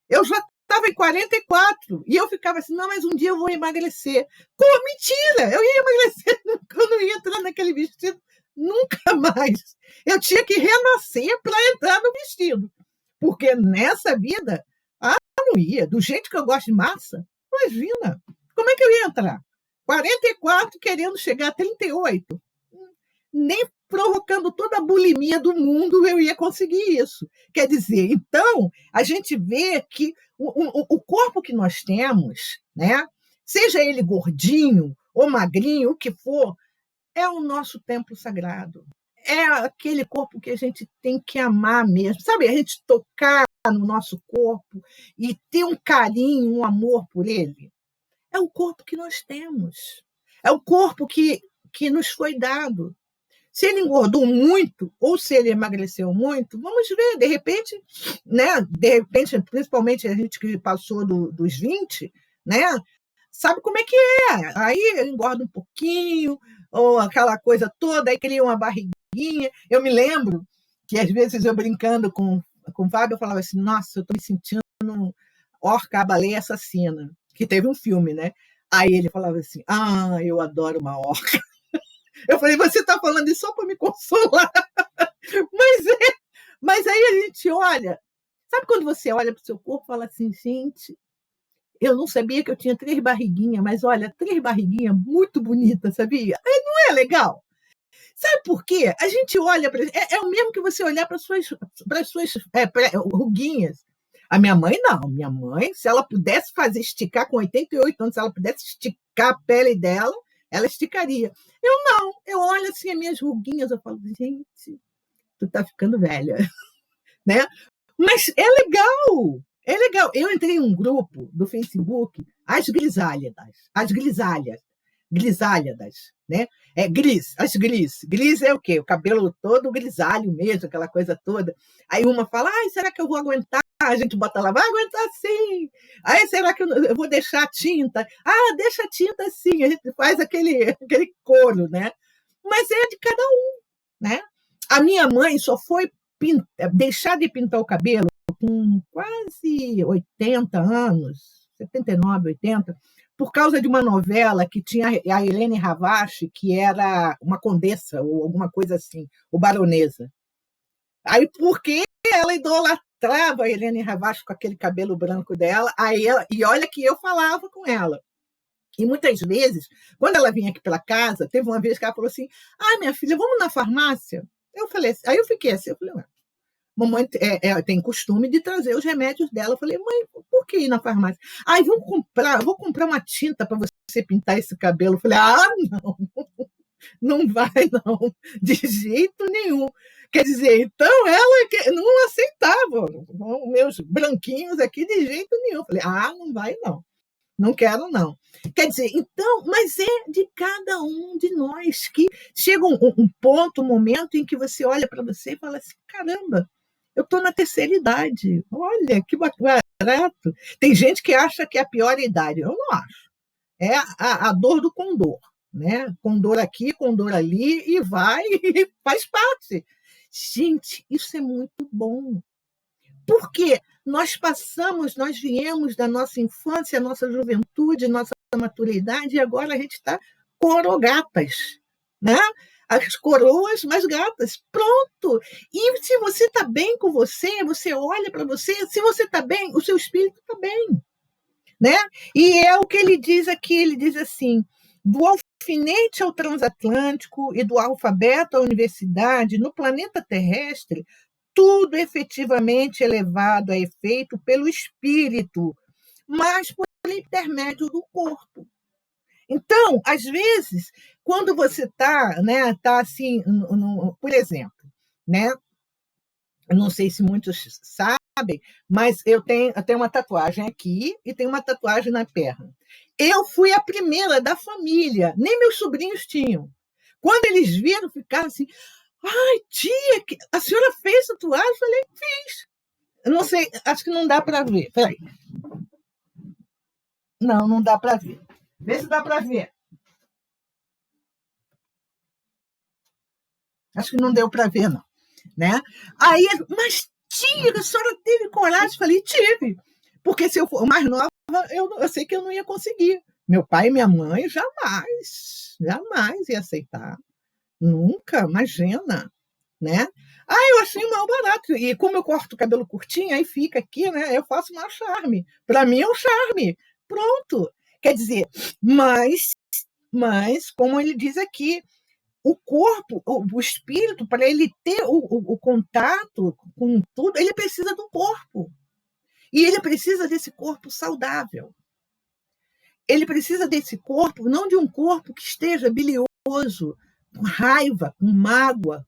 eu já estava em 44. E eu ficava assim, não, mas um dia eu vou emagrecer. Pô, mentira! Eu ia emagrecer, eu não ia entrar naquele vestido nunca mais. Eu tinha que renascer para entrar no vestido. Porque nessa vida, não ia. Do jeito que eu gosto de massa, imagina. Como é que eu ia entrar? 44 querendo chegar a 38. Nem provocando toda a bulimia do mundo eu ia conseguir isso. Quer dizer, então, a gente vê que o corpo que nós temos, né, seja ele gordinho ou magrinho, o que for, é o nosso templo sagrado. É aquele corpo que a gente tem que amar mesmo. Sabe, a gente tocar no nosso corpo e ter um carinho, um amor por ele. É o corpo que nós temos. É o corpo que nos foi dado. Se ele engordou muito ou se ele emagreceu muito, vamos ver, de repente, né? De repente, principalmente a gente que passou dos 20, né? Sabe como é que é? Aí ele engorda um pouquinho, ou aquela coisa toda, aí cria uma barriguinha. Eu me lembro que, às vezes, eu brincando com o Fábio, eu falava assim, nossa, eu estou me sentindo Orca, a Baleia Assassina, que teve um filme, né? Aí ele falava assim, eu adoro uma orca. Eu falei, você está falando isso só para me consolar? Mas aí a gente olha, sabe quando você olha para o seu corpo e fala assim, gente, eu não sabia que eu tinha 3 barriguinhas, mas olha, 3 barriguinhas muito bonitas, sabia? Não é legal? Sabe por quê? A gente olha para. É o mesmo que você olhar para as suas ruguinhas. A minha mãe, não. Minha mãe, se ela pudesse esticar com 88 anos, se ela pudesse esticar a pele dela, ela esticaria. Eu não. Eu olho assim as minhas ruguinhas, eu falo, gente, tu tá ficando velha. Né? Mas é legal. É legal. Eu entrei em um grupo do Facebook, as grisalhadas. Grisalhadas, né? As gris. Gris é o quê? O cabelo todo grisalho mesmo, aquela coisa toda. Aí uma fala, será que eu vou aguentar? A gente bota lá, vai aguentar sim. Aí será que eu vou deixar a tinta? Deixa a tinta sim. A gente faz aquele coro, né? Mas é de cada um, né? A minha mãe só foi deixar de pintar o cabelo com quase 80 anos, 79, 80, por causa de uma novela que tinha a Helene Ravache, que era uma condessa, ou alguma coisa assim, ou baronesa. Aí, porque ela idolatrava a Helene Ravache com aquele cabelo branco dela, e olha que eu falava com ela. E muitas vezes, quando ela vinha aqui pela casa, teve uma vez que ela falou assim, minha filha, vamos na farmácia? Eu falei assim, aí eu fiquei assim, eu falei, mamãe tem costume de trazer os remédios dela. Eu falei, mãe, por que ir na farmácia? Vou comprar uma tinta para você pintar esse cabelo. Eu falei, não vai, não, de jeito nenhum. Quer dizer, então ela não aceitava meus branquinhos aqui de jeito nenhum. Eu falei, não vai, não quero, não. Quer dizer, então, mas é de cada um de nós que chega um ponto, um momento em que você olha para você e fala assim, caramba, eu estou na terceira idade. Olha, que barato. Tem gente que acha que é a pior idade. Eu não acho. É a dor do condor. Né? Condor aqui, condor ali, e vai, e faz parte. Gente, isso é muito bom. Porque nós viemos da nossa infância, nossa juventude, nossa maturidade, e agora a gente está corogatas, né? As coroas mais gatas, pronto. E se você está bem com você, você olha para você, se você está bem, o seu espírito está bem. Né? E é o que ele diz aqui, ele diz assim, do alfinete ao transatlântico e do alfabeto à universidade, no planeta terrestre, tudo efetivamente é levado a efeito pelo espírito, mas por intermédio do corpo. Então, às vezes, quando você está, né, assim, por exemplo, né, eu não sei se muitos sabem, mas eu tenho uma tatuagem aqui e tenho uma tatuagem na perna. Eu fui a primeira da família, nem meus sobrinhos tinham. Quando eles viram, ficaram assim, tia, a senhora fez tatuagem? Eu falei, fiz. Eu não sei, acho que não dá para ver. Peraí. Não, não dá para ver. Vê se dá para ver. Acho que não deu para ver, não. Né? Aí, mas tia, a senhora teve coragem? Falei, tive. Porque se eu for mais nova, eu sei que eu não ia conseguir. Meu pai e minha mãe jamais ia aceitar. Nunca, imagina, né? Eu achei mal barato. E como eu corto o cabelo curtinho, aí fica aqui, né? Eu faço um charme. Para mim é um charme. Pronto. Quer dizer, mas como ele diz aqui, o corpo, o espírito, para ele ter o contato com tudo, ele precisa do corpo. E ele precisa desse corpo saudável. Ele precisa desse corpo, não de um corpo que esteja bilioso, com raiva, com mágoa,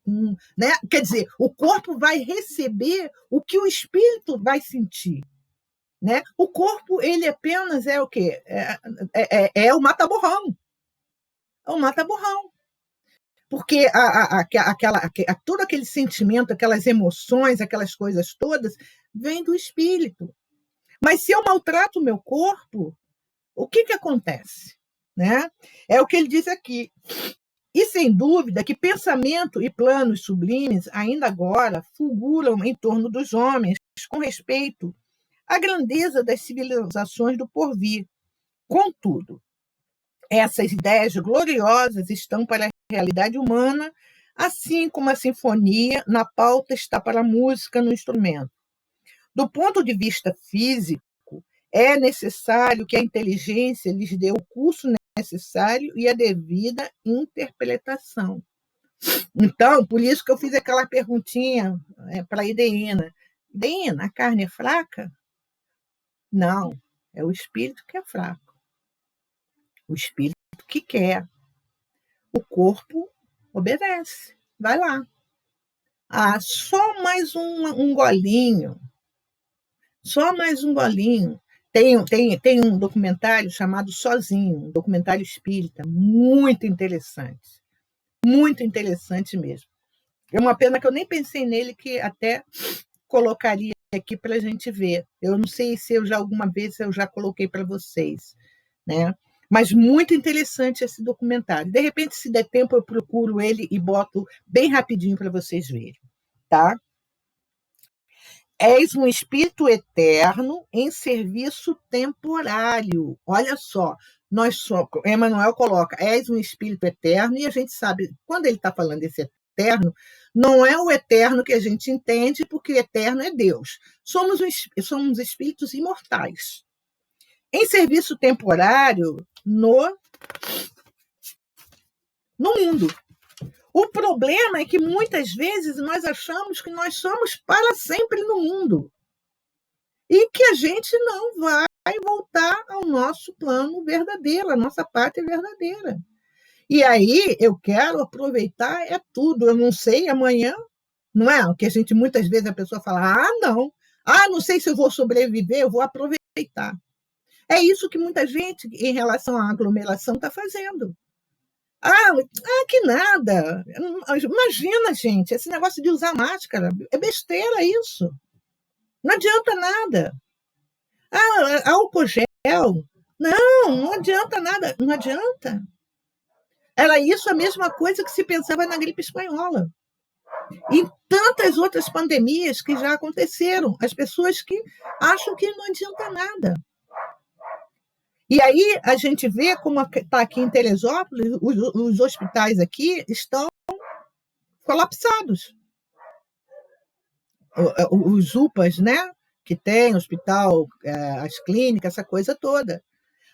né? Quer dizer, o corpo vai receber o que o espírito vai sentir. Né? O corpo, ele apenas é o quê? É o mata-borrão. É o mata-borrão. Porque todo aquele sentimento, aquelas emoções, aquelas coisas todas, vem do espírito. Mas se eu maltrato o meu corpo, o que acontece? Né? É o que ele diz aqui. E, sem dúvida, que pensamento e planos sublimes ainda agora fulguram em torno dos homens com respeito à grandeza das civilizações do porvir. Contudo, essas ideias gloriosas estão para a realidade humana, assim como a sinfonia na pauta está para a música no instrumento. Do ponto de vista físico, é necessário que a inteligência lhes dê o curso necessário e a devida interpretação. Então, por isso que eu fiz aquela perguntinha para a Ideína. Ideína, a carne é fraca? Não, é o espírito que é fraco. O espírito que quer. O corpo obedece. Vai lá. Só mais um golinho. Só mais um golinho. Tem um documentário chamado Sozinho, um documentário espírita, muito interessante. Muito interessante mesmo. É uma pena que eu nem pensei nele, que até colocaria aqui para a gente ver. Eu não sei se alguma vez eu já coloquei para vocês, né? Mas muito interessante esse documentário. De repente, se der tempo, eu procuro ele e boto bem rapidinho para vocês verem, tá? És um espírito eterno em serviço temporário. Olha só, Emmanuel coloca, és um espírito eterno, e a gente sabe, quando ele está falando desse eterno, não é o eterno que a gente entende, porque eterno é Deus. Somos espíritos imortais. Em serviço temporário no mundo. O problema é que muitas vezes nós achamos que nós somos para sempre no mundo e que a gente não vai voltar ao nosso plano verdadeiro, à nossa pátria verdadeira. E aí eu quero aproveitar tudo. Eu não sei amanhã, não é? O que a gente muitas vezes a pessoa fala, não sei se eu vou sobreviver, eu vou aproveitar. É isso que muita gente, em relação à aglomeração, está fazendo. Que nada. Imagina, gente, esse negócio de usar máscara. É besteira isso. Não adianta nada. Álcool gel. Não adianta nada. Não adianta. Era isso a mesma coisa que se pensava na gripe espanhola. E tantas outras pandemias que já aconteceram. As pessoas que acham que não adianta nada. E aí a gente vê como está aqui em Teresópolis, os hospitais aqui estão colapsados. Os UPAs, né? Que tem hospital, as clínicas, essa coisa toda.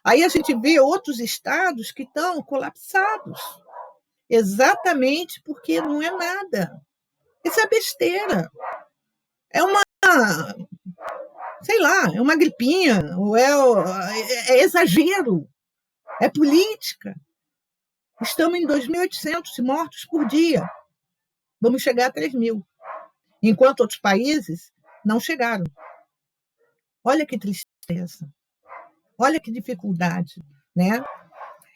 Aí a gente vê outros estados que estão colapsados, exatamente porque não é nada. Isso é besteira. É uma, sei lá, é uma gripinha, ou é exagero, é política. Estamos em 2.800 mortos por dia. Vamos chegar a 3.000. Enquanto outros países não chegaram. Olha que tristeza. Olha que dificuldade, né?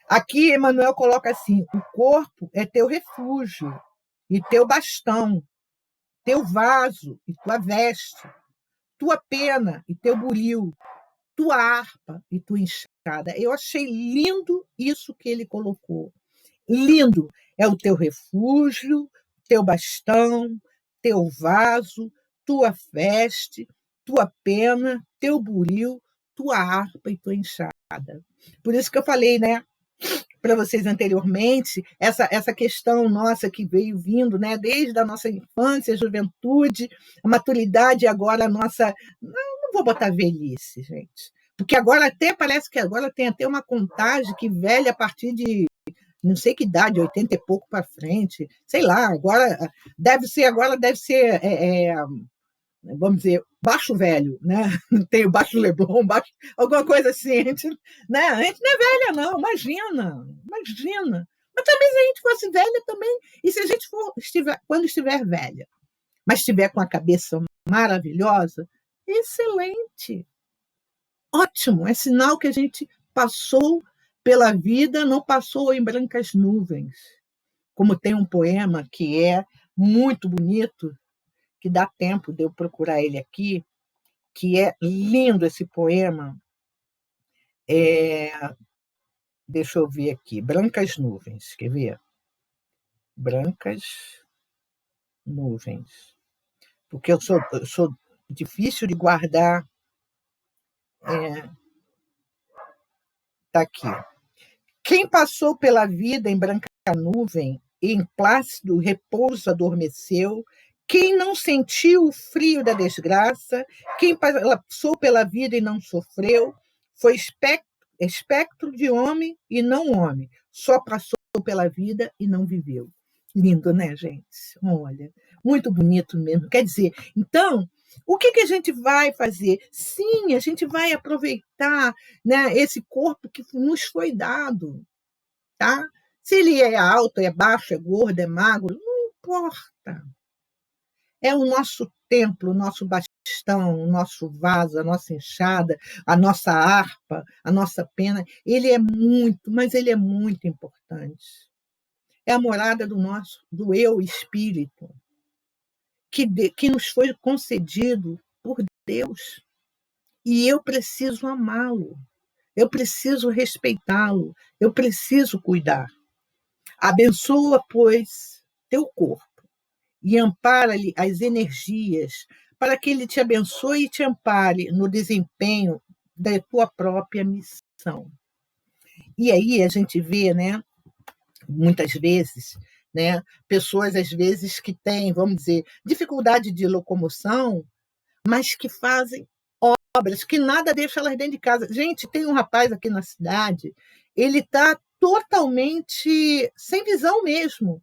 Aqui, Emmanuel coloca assim, o corpo é teu refúgio, e teu bastão, teu vaso e tua veste, tua pena e teu buril, tua harpa e tua enxada. enxada. Eu achei lindo isso que ele colocou. Lindo. É o teu refúgio, teu bastão, teu vaso, tua veste, tua pena, teu buril, tua harpa e tua enxada. Por isso que eu falei, né, para vocês anteriormente, essa questão nossa que veio vindo, né, desde a nossa infância, juventude, a maturidade, agora a nossa. Não vou botar velhice, gente. Porque agora até parece que agora tem até uma contagem que velha a partir de não sei que idade, 80 e pouco para frente, sei lá, agora deve ser vamos dizer, baixo velho, né? Tem o baixo Leblon, baixo, alguma coisa assim. A gente não é velha, não, imagina. Mas também se a gente fosse velha também, e se a gente quando estiver velha, mas estiver com a cabeça maravilhosa, excelente. Ótimo, é sinal que a gente passou pela vida, não passou em brancas nuvens. Como tem um poema que é muito bonito, que dá tempo de eu procurar ele aqui, que é lindo esse poema. Deixa eu ver aqui. Brancas Nuvens, quer ver? Brancas Nuvens. Porque eu sou difícil de guardar. Está aqui. Quem passou pela vida em branca nuvem, em plácido repouso adormeceu, quem não sentiu o frio da desgraça, quem passou pela vida e não sofreu, foi espectro de homem e não homem, só passou pela vida e não viveu. Lindo, né, gente? Olha, muito bonito mesmo. Quer dizer, então, o que a gente vai fazer? Sim, a gente vai aproveitar, né, esse corpo que nos foi dado, tá? Se ele é alto, é baixo, é gordo, é magro, não importa. É o nosso templo, o nosso bastão, o nosso vaso, a nossa enxada, a nossa harpa, a nossa pena. Ele é muito, mas ele é muito importante. É a morada do eu espírito, que nos foi concedido por Deus. E eu preciso amá-lo, eu preciso respeitá-lo, eu preciso cuidar. Abençoa, pois, teu corpo e ampara-lhe as energias para que ele te abençoe e te ampare no desempenho da tua própria missão. E aí a gente vê, né, muitas vezes, né, pessoas, às vezes, que têm, vamos dizer, dificuldade de locomoção, mas que fazem obras, que nada deixa elas dentro de casa. Gente, tem um rapaz aqui na cidade, ele está totalmente sem visão mesmo,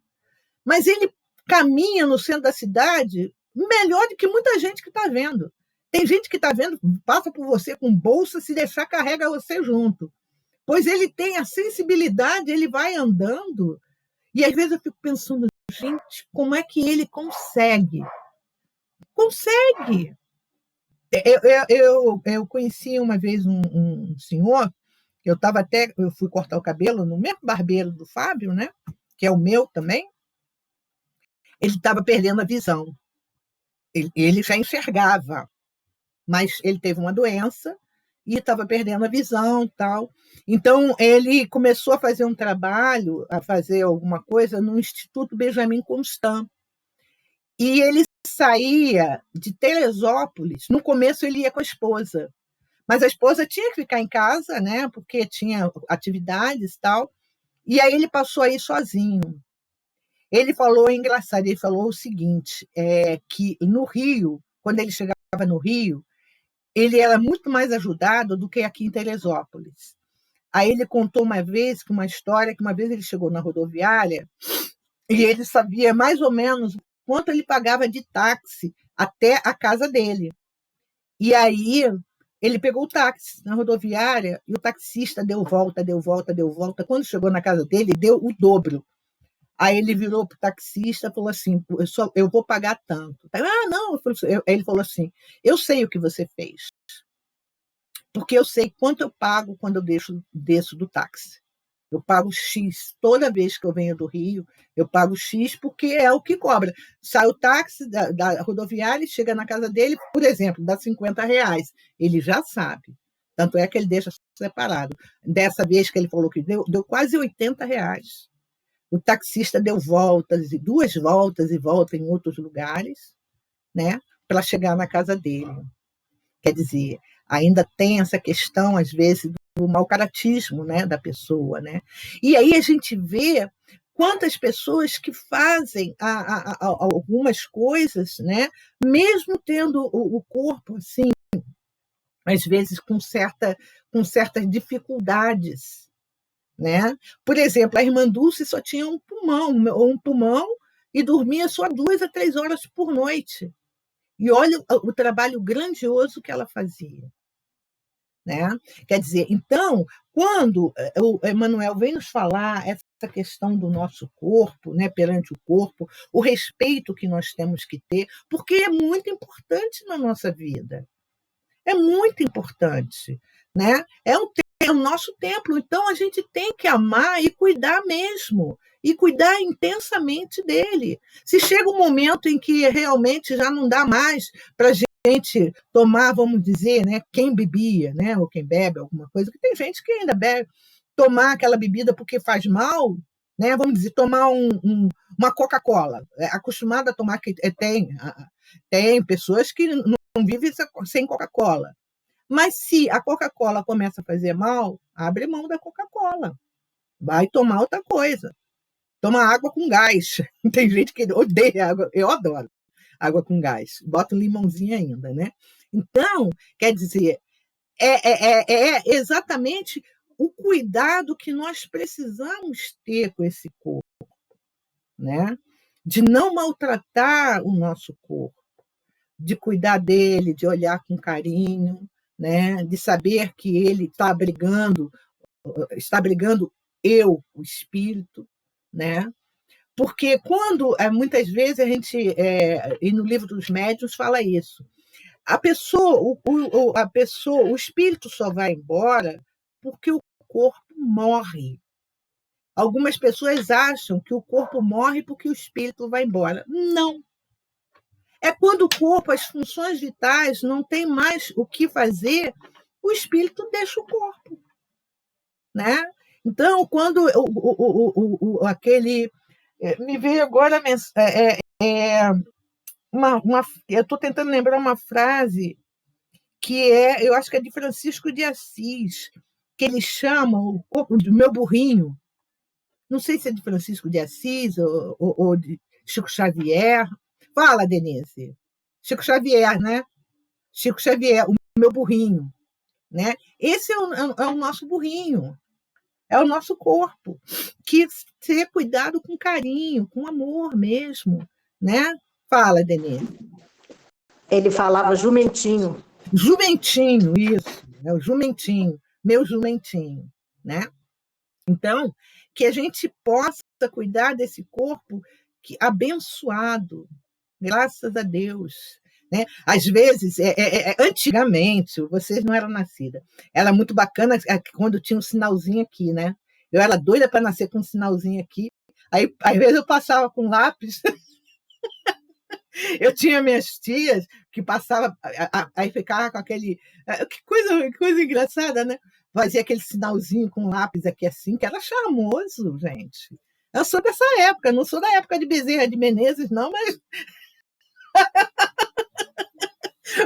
mas ele caminha no centro da cidade melhor do que muita gente que está vendo. Tem gente que está vendo, passa por você com bolsa, se deixar, carrega você junto. Pois ele tem a sensibilidade, ele vai andando, e às vezes eu fico pensando, gente, como é que ele consegue? Consegue! Eu conheci uma vez um senhor, eu fui cortar o cabelo no mesmo barbeiro do Fábio, né? Que é o meu também. Ele estava perdendo a visão. Ele já enxergava, mas ele teve uma doença e estava perdendo a visão, tal. Então ele começou a fazer um trabalho, a fazer alguma coisa no Instituto Benjamin Constant. E ele saía de Teresópolis. No começo ele ia com a esposa, mas a esposa tinha que ficar em casa, né? Porque tinha atividades e tal. E aí ele passou a ir sozinho. Ele falou, é engraçado, ele falou o seguinte, que no Rio, quando ele chegava no Rio, ele era muito mais ajudado do que aqui em Teresópolis. Aí ele contou uma história, que uma vez ele chegou na rodoviária e ele sabia mais ou menos quanto ele pagava de táxi até a casa dele. E aí ele pegou o táxi na rodoviária e o taxista deu volta. Quando chegou na casa dele, deu o dobro. Aí ele virou para o taxista e falou assim, eu vou pagar tanto. Não. Ele falou assim, eu sei o que você fez, porque eu sei quanto eu pago quando eu desço do táxi. Eu pago X toda vez que eu venho do Rio, eu pago X porque é o que cobra. Sai o táxi da rodoviária e chega na casa dele, por exemplo, dá R$50. Ele já sabe. Tanto é que ele deixa separado. Dessa vez que ele falou que deu quase R$ 80. O taxista deu voltas, e 2 voltas e volta em outros lugares, né, para chegar na casa dele. Quer dizer, ainda tem essa questão, às vezes, do mau caratismo, né, da pessoa. Né? E aí a gente vê quantas pessoas que fazem algumas coisas, né, mesmo tendo o corpo, assim, às vezes com certas dificuldades. Né? Por exemplo, a irmã Dulce só tinha um pulmão e dormia só 2 a 3 horas por noite. E olha o trabalho grandioso que ela fazia. Né? Quer dizer, então, quando o Emmanuel vem nos falar essa questão do nosso corpo, né, perante o corpo, o respeito que nós temos que ter, porque é muito importante na nossa vida. É muito importante. Né? É o nosso templo, então a gente tem que amar e cuidar mesmo, e cuidar intensamente dele. Se chega um momento em que realmente já não dá mais para a gente tomar, vamos dizer, né, quem bebia, né, ou quem bebe alguma coisa, que tem gente que ainda bebe, tomar aquela bebida porque faz mal, né, vamos dizer, tomar uma Coca-Cola, acostumada a tomar, que tem pessoas que não vivem sem Coca-Cola. Mas se a Coca-Cola começa a fazer mal, abre mão da Coca-Cola. Vai tomar outra coisa. Toma água com gás. Tem gente que odeia água. Eu adoro água com gás. Bota um limãozinho ainda, né? Então, quer dizer, é exatamente o cuidado que nós precisamos ter com esse corpo, né? De não maltratar o nosso corpo, de cuidar dele, de olhar com carinho, né? De saber que ele está abrigando eu, o espírito, né? Porque quando, muitas vezes, a gente, e no livro dos médiuns fala isso, a pessoa, o espírito só vai embora porque o corpo morre. Algumas pessoas acham que o corpo morre porque o espírito vai embora. Não. É quando o corpo, as funções vitais, não tem mais o que fazer, o espírito deixa o corpo. Né? Então, quando aquele... Me veio agora eu estou tentando lembrar uma frase que eu acho que é de Francisco de Assis, que ele chama o corpo do meu burrinho. Não sei se é de Francisco de Assis ou de Chico Xavier. Fala, Denise. Chico Xavier, né? Chico Xavier, o meu burrinho. Né? Esse é o nosso burrinho. É o nosso corpo, que ser cuidado com carinho, com amor mesmo. Né? Fala, Denise. Ele falava jumentinho. Jumentinho, isso. É o jumentinho. Meu jumentinho. Né? Então, que a gente possa cuidar desse corpo abençoado, graças a Deus. Né? Às vezes, antigamente, vocês não eram nascidas, era muito bacana quando tinha um sinalzinho aqui, né? Eu era doida para nascer com um sinalzinho aqui, aí às vezes eu passava com lápis. Eu tinha minhas tias que passavam, aí ficava com aquele... Que coisa engraçada, né? Fazia aquele sinalzinho com lápis aqui assim, que era charmoso, gente. Eu sou dessa época, não sou da época de Bezerra de Menezes, não,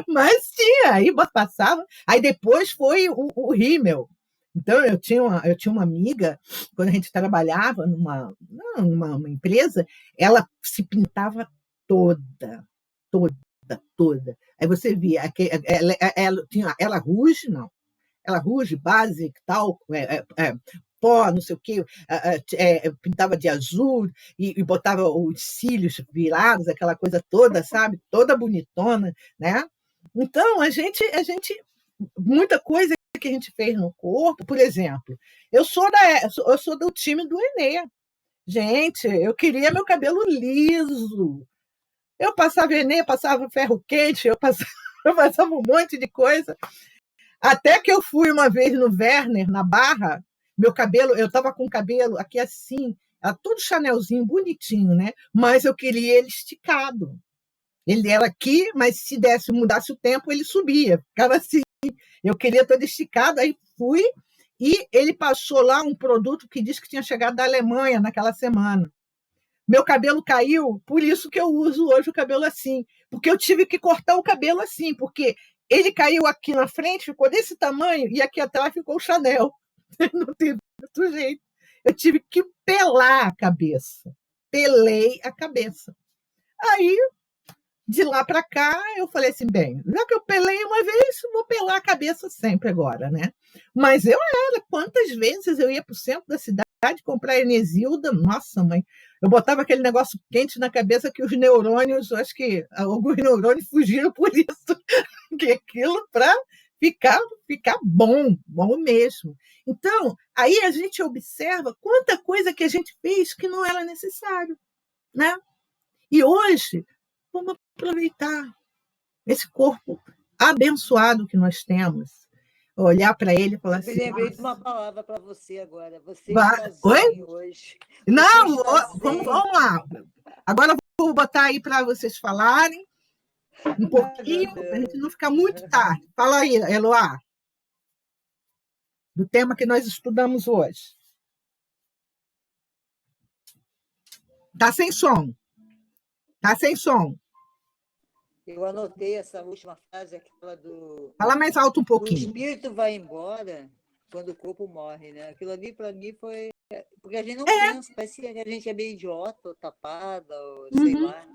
mas tinha, aí passava. Aí depois foi o rímel. Então, eu tinha uma amiga, quando a gente trabalhava numa empresa, ela se pintava toda. Aí você via, ela ruge, não. Ela ruge, base, tal, pó, não sei o quê, pintava de azul e botava os cílios virados, aquela coisa toda, sabe? Toda bonitona, né? Então, a gente muita coisa que a gente fez no corpo, por exemplo, eu sou do time do Enê. Gente, eu queria meu cabelo liso. Eu passava Enê, passava ferro quente, eu passava um monte de coisa. Até que eu fui uma vez no Werner, na Barra, meu cabelo, eu estava com o cabelo aqui assim, todo chanelzinho, bonitinho, né? Mas eu queria ele esticado. Ele era aqui, mas se mudasse o tempo, ele subia, ficava assim. Eu queria toda esticada, aí fui, e ele passou lá um produto que disse que tinha chegado da Alemanha naquela semana. Meu cabelo caiu, por isso que eu uso hoje o cabelo assim, porque eu tive que cortar o cabelo assim, porque ele caiu aqui na frente, ficou desse tamanho, e aqui atrás ficou o Chanel. Não teve outro jeito. Eu tive que pelar a cabeça. Pelei a cabeça. Aí, de lá para cá, eu falei assim, bem, já que eu pelei uma vez, vou pelar a cabeça sempre agora, né? Mas quantas vezes eu ia para o centro da cidade comprar Enesilda, nossa, mãe, eu botava aquele negócio quente na cabeça que os neurônios, acho que alguns neurônios fugiram por isso, que aquilo para ficar bom mesmo. Então, aí a gente observa quanta coisa que a gente fez que não era necessário, né? E hoje, vamos aproveitar esse corpo abençoado que nós temos, olhar para ele e falar Eu assim, lembrei de uma palavra para você agora. Você oi? está zen hoje. Você Não, está vamos zen. lá. Agora eu vou botar aí para vocês falarem um Ai, meu pouquinho, para a gente Deus. não ficar muito tarde. Fala aí, Eloá, do tema que nós estudamos hoje. Tá sem som. Tá sem som. Eu anotei essa última frase, aquela do Fala mais alto um o pouquinho. espírito vai embora quando o corpo morre, né? Aquilo ali, para mim, foi... Porque a gente não pensa, parece que a gente é meio idiota, ou tapada, ou sei lá.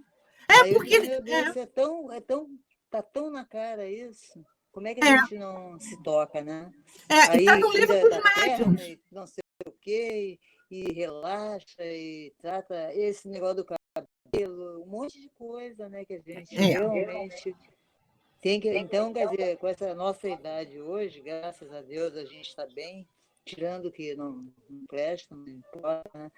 Aí eu Porque digo, meu Deus, tá tão na cara isso. Como é que a é, gente não se toca, né? e Aí tá no livro cuida dos da perna, médiuns. e não sei o quê, e relaxa, e trata esse negócio do cabelo, um monte de coisa, né? Que a gente realmente tem que... Então, quer dizer, com essa nossa idade hoje, graças a Deus, a gente está bem, tirando o que não presta, não importa, né?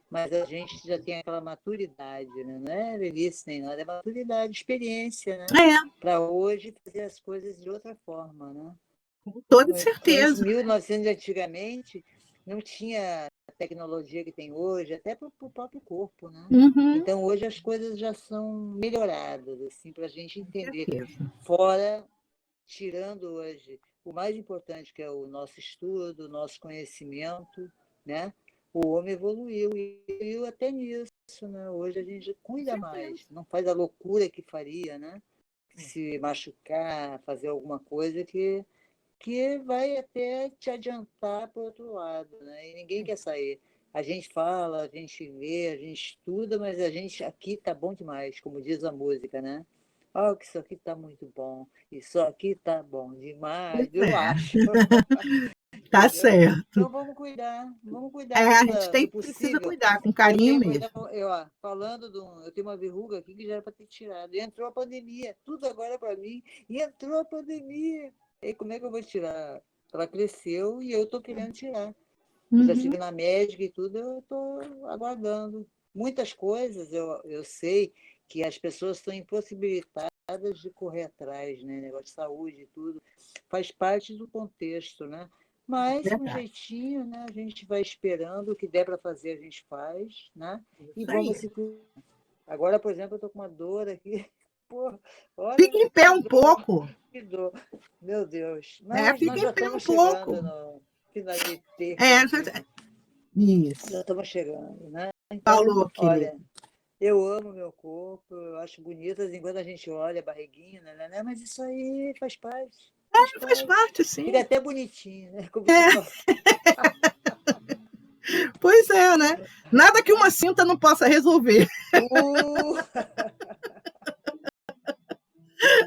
Mas a gente já tem aquela maturidade, né? Não é velhice nem nada, é maturidade, experiência, né? Para hoje fazer as coisas de outra forma, né? Com toda Antes, certeza. 1900 antigamente, não tinha a tecnologia que tem hoje, até para o próprio corpo, né? Então, hoje as coisas já são melhoradas, assim, para a gente entender. Fora, tirando hoje o mais importante, que é o nosso estudo, o nosso conhecimento, né? O homem evoluiu e até nisso, né? Hoje a gente cuida mais, não faz a loucura que faria, né? Se machucar, fazer alguma coisa que vai até te adiantar para o outro lado, né? E ninguém quer sair. A gente fala, a gente vê, a gente estuda, mas a gente aqui tá bom demais, como diz a música, né? Oh, que isso aqui tá muito bom, isso aqui tá bom demais, eu acho. Tá certo. Então vamos cuidar A gente precisa cuidar com carinho mesmo. Eu tenho uma verruga aqui que já era para ter tirado. E entrou a pandemia, tudo agora para mim. E entrou a pandemia. E como é que eu vou tirar? Ela cresceu e eu estou querendo tirar. Eu já estive na médica e tudo, eu estou aguardando. Muitas coisas eu sei que as pessoas estão impossibilitadas de correr atrás, né? Negócio de saúde e tudo. Faz parte do contexto, né? Mas, com jeitinho, né? A gente vai esperando, o que der para fazer, a gente faz, né? E vamos se cuidar. Agora, por exemplo, eu estou com uma dor aqui. Pô, olha, fica em pé um pouco. Que dor. Meu Deus. Mas fica nós já em pé um estamos pouco. chegando no final de Isso. Já estamos chegando, né? Então, Falou, olha, eu amo meu corpo, eu acho bonito, enquanto a gente olha a barriguinha, né? Mas isso aí faz parte. Faz parte, sim. Fica até bonitinho, né? Como Pois é, né? Nada que uma cinta não possa resolver.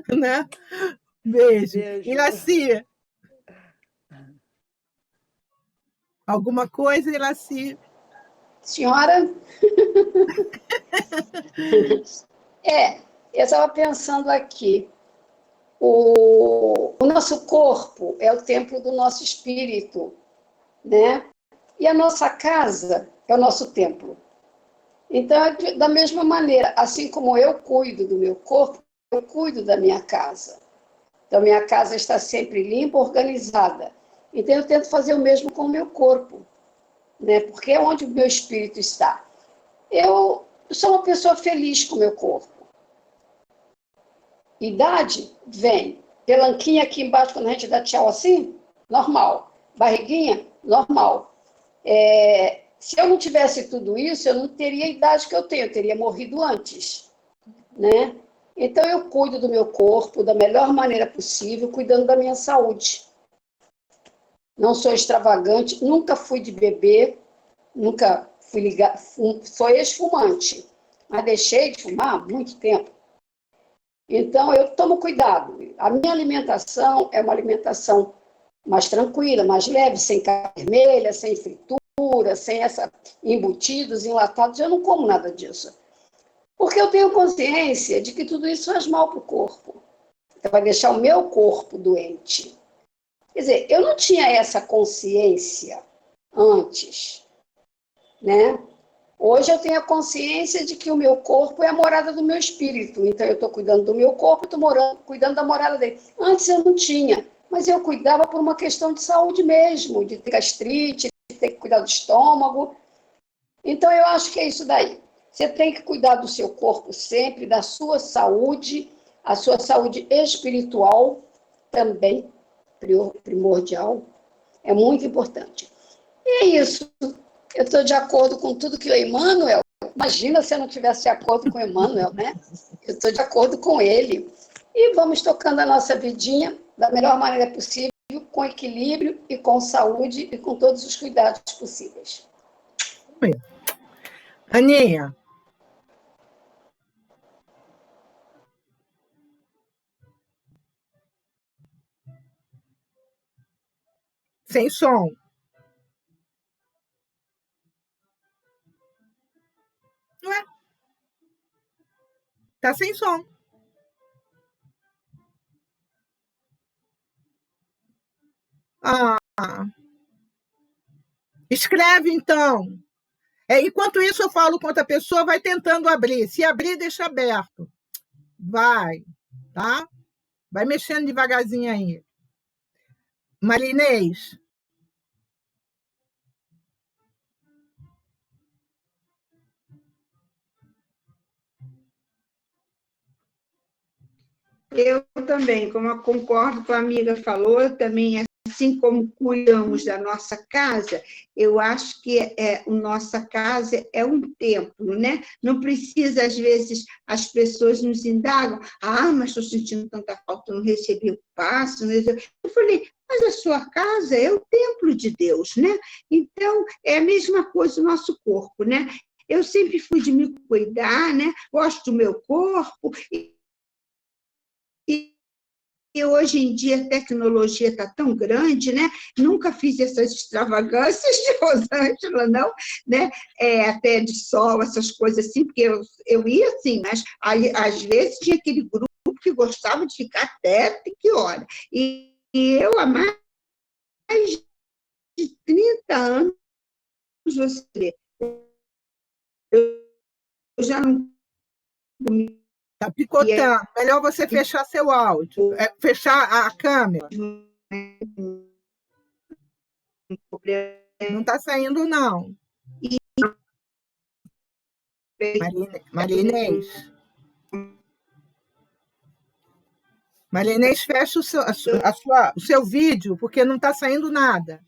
Né? Beijo. Iraci. Alguma coisa, Iraci? Senhora? Eu estava pensando aqui. O nosso corpo é o templo do nosso espírito, né? E a nossa casa é o nosso templo. Então, da mesma maneira, assim como eu cuido do meu corpo, eu cuido da minha casa. Então, minha casa está sempre limpa, organizada. Então, eu tento fazer o mesmo com o meu corpo, né? Porque é onde o meu espírito está. Eu sou uma pessoa feliz com o meu corpo. Idade vem, Pelanquinha aqui embaixo, quando a gente dá tchau assim, normal. Barriguinha, normal. Se eu não tivesse tudo isso, eu não teria a idade que eu tenho, eu teria morrido antes, né? Então, eu cuido do meu corpo da melhor maneira possível, cuidando da minha saúde. Não sou extravagante, nunca fui de beber, nunca fui ligar, sou ex-fumante, mas deixei de fumar há muito tempo. Então, eu tomo cuidado. A minha alimentação é uma alimentação mais tranquila, mais leve, sem carne vermelha, sem fritura, sem embutidos, enlatados. Eu não como nada disso. Porque eu tenho consciência de que tudo isso faz mal para o corpo. Então, vai deixar o meu corpo doente. Quer dizer, eu não tinha essa consciência antes, né? Hoje eu tenho a consciência de que o meu corpo é a morada do meu espírito. Então, eu estou cuidando do meu corpo, estou cuidando da morada dele. Antes eu não tinha, mas eu cuidava por uma questão de saúde mesmo, de ter gastrite, de ter que cuidar do estômago. Então, eu acho que é isso daí. Você tem que cuidar do seu corpo sempre, da sua saúde, a sua saúde espiritual também, primordial, é muito importante. E é isso. Eu estou de acordo com tudo que o Emmanuel... Imagina se eu não tivesse de acordo com o Emmanuel, né? Eu estou de acordo com ele. E vamos tocando a nossa vidinha da melhor maneira possível, com equilíbrio e com saúde e com todos os cuidados possíveis. Aninha. Sem som. Ué? Tá sem som. Ah. Escreve, então. Enquanto isso, eu falo com outra pessoa, vai tentando abrir. Se abrir, deixa aberto. Vai, tá? Vai mexendo devagarzinho aí. Marinês. Eu também, como eu concordo com a amiga falou, eu também, assim como cuidamos da nossa casa, eu acho que nossa casa é um templo, né? Não precisa, às vezes, as pessoas nos indagam, mas estou sentindo tanta falta, não recebi o passo. Eu falei, mas a sua casa é o templo de Deus, né? Então, é a mesma coisa o nosso corpo, né? Eu sempre fui de me cuidar, né? Gosto do meu corpo, e hoje em dia a tecnologia está tão grande, né? Nunca fiz essas extravagâncias de Rosângela, não, né? Até de sol, essas coisas assim, porque eu ia assim, mas às vezes tinha aquele grupo que gostava de ficar até que hora. E eu, há mais de 30 anos, você, eu já não comia. Tá picotando. Melhor você fechar seu áudio. Fechar a câmera. Não está saindo, não. Marinês. Marinês, fecha o seu vídeo, porque não está saindo nada.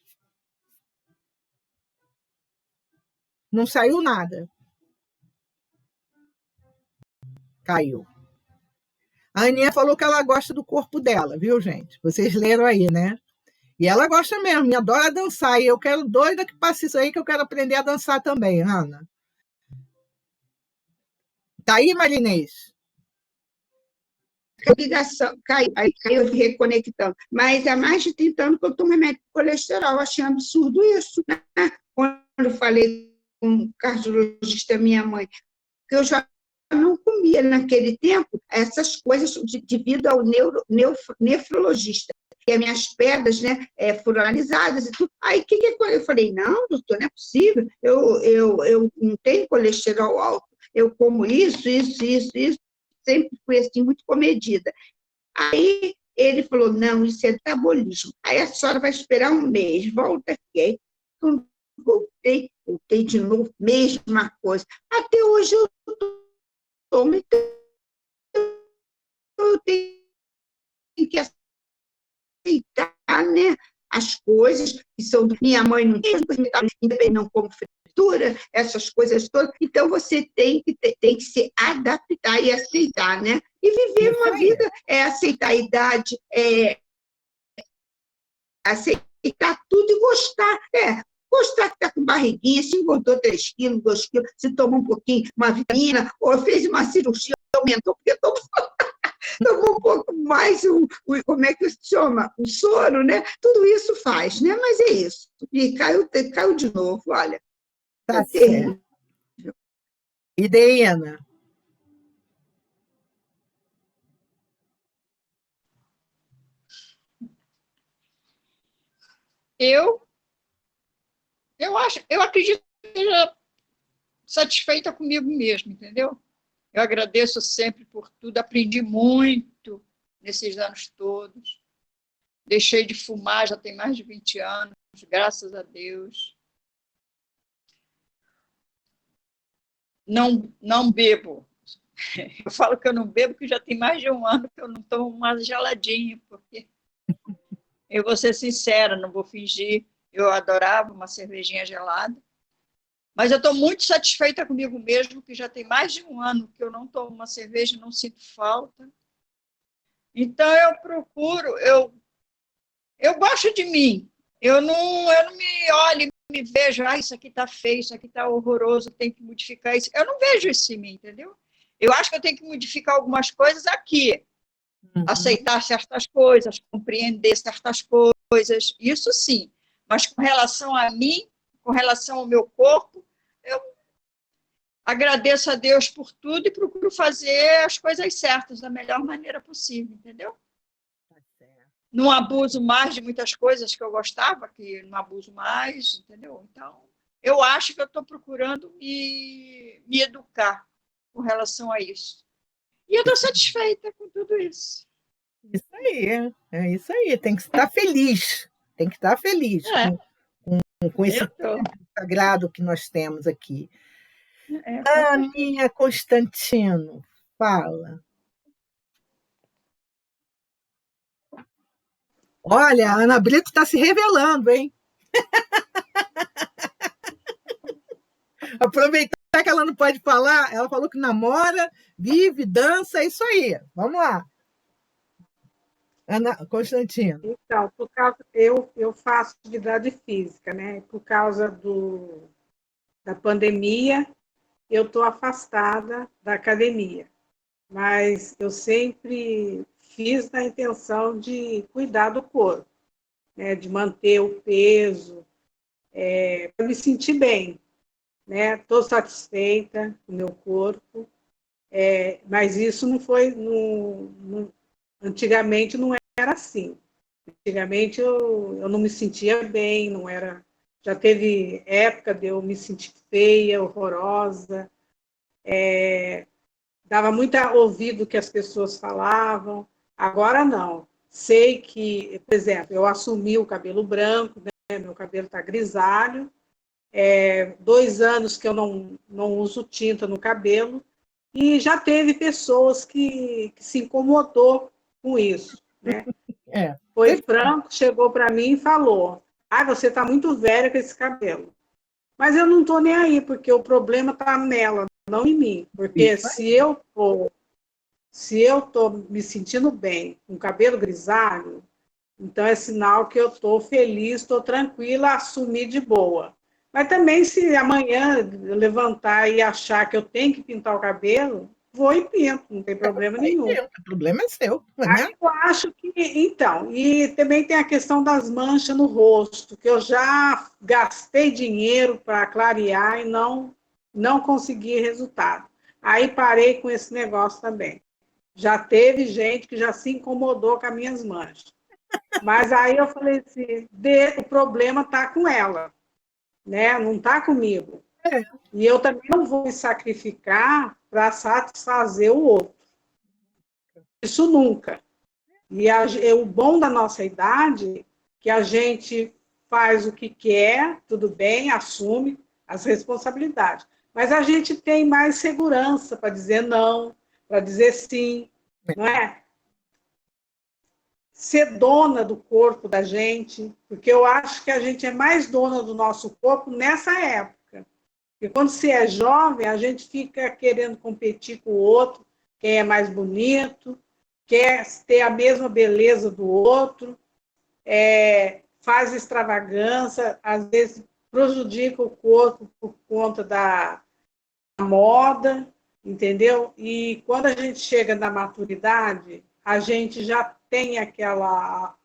Não saiu nada. Caiu. A Aninha falou que ela gosta do corpo dela, viu, gente? Vocês leram aí, né? E ela gosta mesmo, me adora dançar. E eu quero doida que passe isso aí, que eu quero aprender a dançar também, Ana. Tá aí, Marinês? A ligação caiu, aí caiu reconectando. Mas há mais de 30 anos que eu tomo remédio para colesterol. Achei um absurdo isso, né? Quando eu falei com o cardiologista, minha mãe, que eu já não comia naquele tempo essas coisas devido ao nefrologista, que as minhas pedras, né, foram analisadas e tudo. Aí, eu falei, não, doutor, não é possível, eu não tenho colesterol alto, eu como isso, sempre fui assim, muito comedida. Aí, ele falou, não, isso é metabolismo. Aí a senhora vai esperar um mês, volta aqui. Quando voltei de novo, mesma coisa. Até hoje eu tomo, então eu tenho que as coisas que são do minha mãe não tem, não como fritura, essas coisas todas. Então, você tem que se adaptar e aceitar, né? E viver uma vida, aceitar a idade, aceitar tudo e gostar. Gostar que está com barriguinha, se engordou 3 quilos, 2 quilos, se tomou um pouquinho, uma vitamina, ou fez uma cirurgia, aumentou, porque tomou um pouco mais, como é que se chama? O soro, né? Tudo isso faz, né? Mas é isso. E caiu de novo, olha. Tá certo. E Deina? Eu acredito que esteja satisfeita comigo mesmo, entendeu? Eu agradeço sempre por tudo, aprendi muito nesses anos todos. Deixei de fumar, já tem mais de 20 anos, graças a Deus. Não bebo. Eu falo que eu não bebo, porque já tem mais de 1 ano que eu não tomo uma geladinha, porque eu vou ser sincera, não vou fingir. Eu adorava uma cervejinha gelada. Mas eu estou muito satisfeita comigo mesmo, que já tem mais de 1 ano que eu não tomo uma cerveja e não sinto falta. Então, eu procuro, eu gosto de mim. Eu não me olho e me vejo, isso aqui está feio, isso aqui está horroroso, tem que modificar isso. Eu não vejo isso em mim, entendeu? Eu acho que eu tenho que modificar algumas coisas aqui. Aceitar certas coisas, compreender certas coisas, isso sim. Mas com relação a mim, com relação ao meu corpo, eu agradeço a Deus por tudo e procuro fazer as coisas certas da melhor maneira possível, entendeu? Não abuso mais de muitas coisas que eu gostava, que não abuso mais, entendeu? Então, eu acho que eu estou procurando me educar com relação a isso. E eu estou satisfeita com tudo isso. Isso aí, é isso aí. Tem que estar feliz. Tem que estar feliz com esse tempo sagrado que nós temos aqui. Aninha Constantino, fala. Olha, a Ana Brito está se revelando, hein? Aproveitar que ela não pode falar, ela falou que namora, vive, dança, é isso aí. Vamos lá. Ana Constantino. Então, por causa, eu faço atividade física, né? Por causa da pandemia, eu estou afastada da academia. Mas eu sempre fiz na intenção de cuidar do corpo, né? De manter o peso, para me sentir bem. Estou satisfeita com o meu corpo, mas isso não foi... Antigamente não era assim. Antigamente eu não me sentia bem, não era. Já teve época de eu me sentir feia, horrorosa, dava muito ouvido que as pessoas falavam. Agora não. Sei que, por exemplo, eu assumi o cabelo branco, né? Meu cabelo está grisalho, 2 anos que eu não uso tinta no cabelo, e já teve pessoas que se incomodou com isso, né? Foi franco, chegou para mim e falou: você está muito velha com esse cabelo. Mas eu não estou nem aí, porque o problema está nela, não em mim. Porque se eu estou me sentindo bem com cabelo grisalho, então é sinal que eu estou feliz, estou tranquila, assumir de boa. Mas também, se amanhã eu levantar e achar que eu tenho que pintar o cabelo, vou e pinto, não tem problema nenhum. O problema é seu, né? Aí eu acho que, então, e também tem a questão das manchas no rosto, que eu já gastei dinheiro para clarear e não consegui resultado. Aí parei com esse negócio também. Já teve gente que já se incomodou com as minhas manchas. Mas aí eu falei assim, o problema está com ela, né? Não está comigo. E eu também não vou me sacrificar para satisfazer o outro. Isso nunca. E o bom da nossa idade é que a gente faz o que quer, tudo bem, assume as responsabilidades. Mas a gente tem mais segurança para dizer não, para dizer sim, não é? ser dona do corpo da gente, porque eu acho que a gente é mais dona do nosso corpo nessa época. Porque quando se é jovem, a gente fica querendo competir com o outro, quem é mais bonito, quer ter a mesma beleza do outro, faz extravagância, às vezes prejudica o corpo por conta da moda, entendeu? E quando a gente chega na maturidade, a gente já tem aquela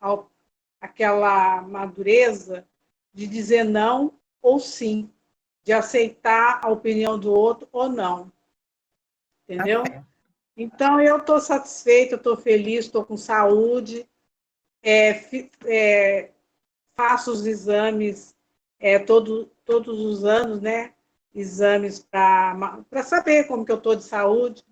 madureza de dizer não ou sim, de aceitar a opinião do outro ou não, entendeu? Então, eu estou satisfeita, estou feliz, estou com saúde, faço os exames todos os anos, né? Exames para saber como que eu estou de saúde.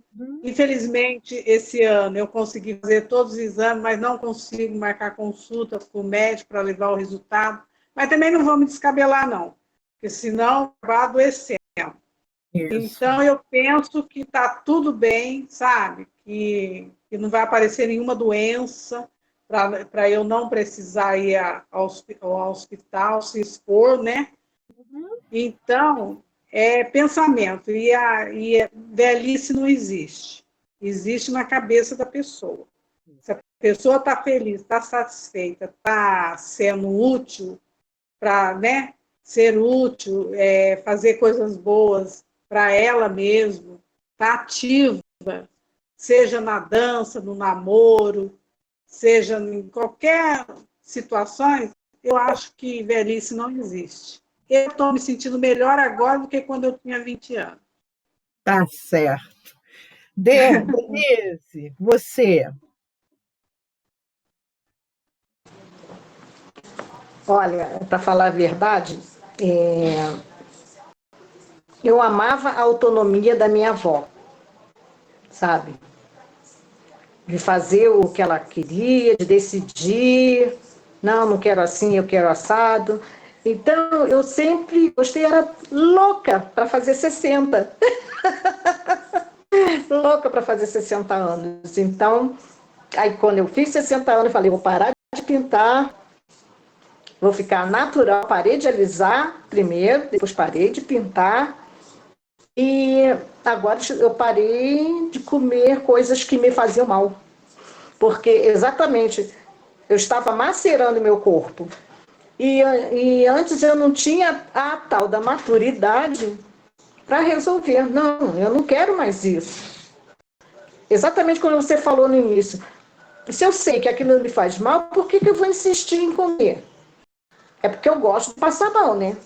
Infelizmente, esse ano eu consegui fazer todos os exames, mas não consigo marcar consulta com o médico para levar o resultado. Mas também não vou me descabelar, não, porque senão vai adoecer. Isso. Então, eu penso que está tudo bem, sabe? Que não vai aparecer nenhuma doença para eu não precisar ir ao hospital, se expor, né? Então, é pensamento. E velhice não existe. Existe na cabeça da pessoa. Se a pessoa está feliz, está satisfeita, está sendo útil para, né, ser útil, fazer coisas boas para ela mesma, está ativa, seja na dança, no namoro, seja em qualquer situação, eu acho que velhice não existe. Eu estou me sentindo melhor agora do que quando eu tinha 20 anos. Tá certo. Denise, você. Olha, para falar a verdade, eu amava a autonomia da minha avó, sabe? De fazer o que ela queria, de decidir, não quero assim, eu quero assado. Então, eu sempre gostei, era louca para fazer 60. Louca para fazer 60 anos. Então, aí quando eu fiz 60 anos, eu falei, vou parar de pintar, vou ficar natural, parei de alisar primeiro, depois parei de pintar. E agora eu parei de comer coisas que me faziam mal. Porque exatamente eu estava macerando meu corpo. E antes eu não tinha a tal da maturidade para resolver. Não, eu não quero mais isso. Exatamente como você falou no início. Se eu sei que aquilo me faz mal, por que eu vou insistir em comer? É porque eu gosto de passar mal, né?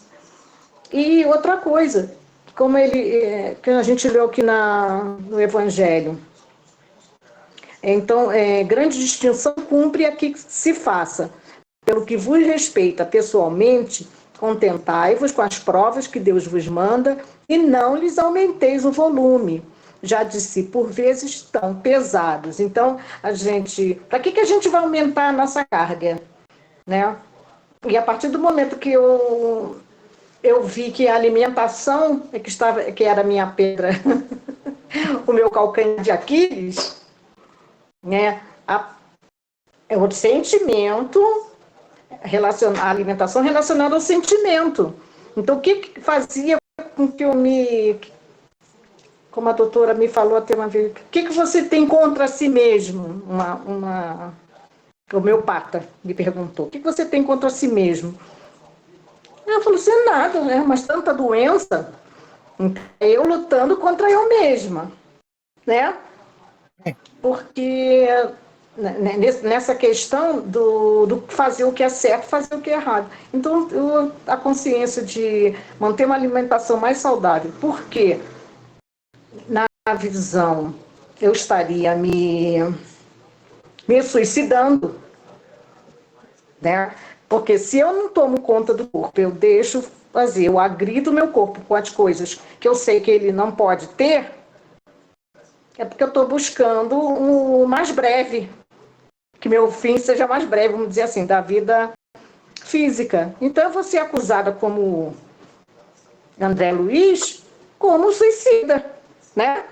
E outra coisa, como que a gente leu aqui no Evangelho. Então, grande distinção cumpre a que se faça. Pelo que vos respeita pessoalmente, contentai-vos com as provas que Deus vos manda e não lhes aumenteis o volume. Já disse, por vezes tão pesados. Então, para que a gente vai aumentar a nossa carga? Né? E a partir do momento que eu vi que a alimentação que era a minha pedra, o meu calcanhar de Aquiles, né? O sentimento, a alimentação relacionada ao sentimento. Então, o que fazia com que como a doutora me falou até uma vez, o que você tem contra si mesmo? O homeopata me perguntou, o que você tem contra si mesmo? Eu falei assim, nada, né? Mas tanta doença, eu lutando contra eu mesma, né? Porque nessa questão do fazer o que é certo, fazer o que é errado. Então, a consciência de manter uma alimentação mais saudável, porque na visão eu estaria me suicidando, né? Porque se eu não tomo conta do corpo, eu deixo fazer, eu agrido o meu corpo com as coisas que eu sei que ele não pode ter, é porque eu estou buscando o mais breve, que meu fim seja mais breve, vamos dizer assim, da vida física. Então eu vou ser acusada como André Luiz, como suicida, né?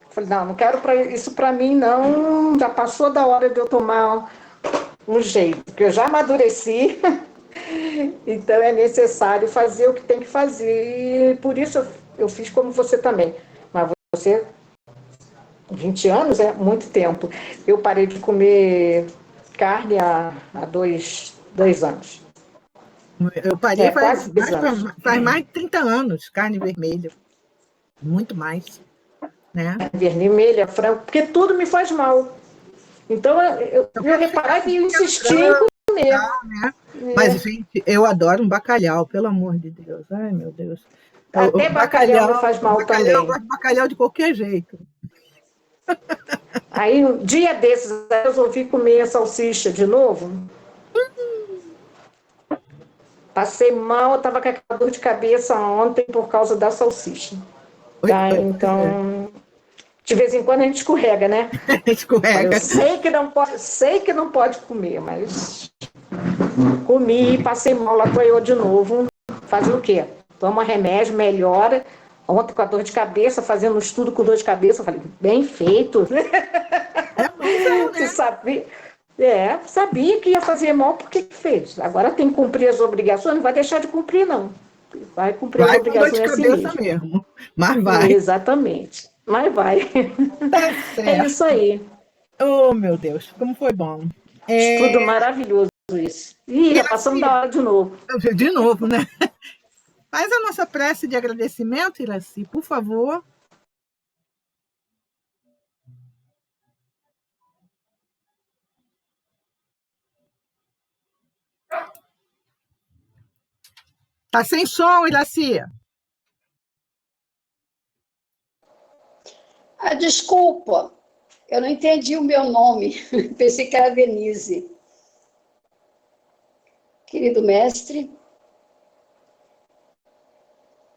Falei, não quero isso para mim, não, já passou da hora de eu tomar um jeito, porque eu já amadureci, então é necessário fazer o que tem que fazer. E por isso eu fiz como você também. Mas você, 20 anos é muito tempo. Eu parei de comer carne há dois anos. Eu parei Quase 2 anos. faz mais de 30 anos, carne vermelha. Muito mais, né? Vermelha, frango, porque tudo me faz mal. Então eu reparava e eu insistia em comer. Né? Mas, gente, eu adoro um bacalhau, pelo amor de Deus. Ai, meu Deus. Até bacalhau me faz mal também. Eu gosto de bacalhau de qualquer jeito. Aí, um dia desses, eu resolvi comer salsicha de novo. Passei mal, estava com aquela dor de cabeça ontem por causa da salsicha. Tá? Então, de vez em quando a gente escorrega, né? Escorrega. Eu sei que não pode comer, mas comi e passei mal, lá tô eu de novo. Fazer o quê? Toma remédio, melhora. Ontem com a dor de cabeça, fazendo um estudo com dor de cabeça, eu falei, bem feito. Você sabia? Sabia que ia fazer mal, por que fez? Agora tem que cumprir as obrigações, não vai deixar de cumprir, não. Vai cumprir as obrigações assim mesmo. Mas vai. Exatamente. Mas vai. Tá certo. É isso aí. Oh, meu Deus, como foi bom. Estudo maravilhoso isso. Ih, já passamos da hora de novo. De novo, né? Faz a nossa prece de agradecimento, Iraci, por favor. Tá sem som, Iraci. Desculpa, eu não entendi o meu nome. Pensei que era Denise. Querido mestre,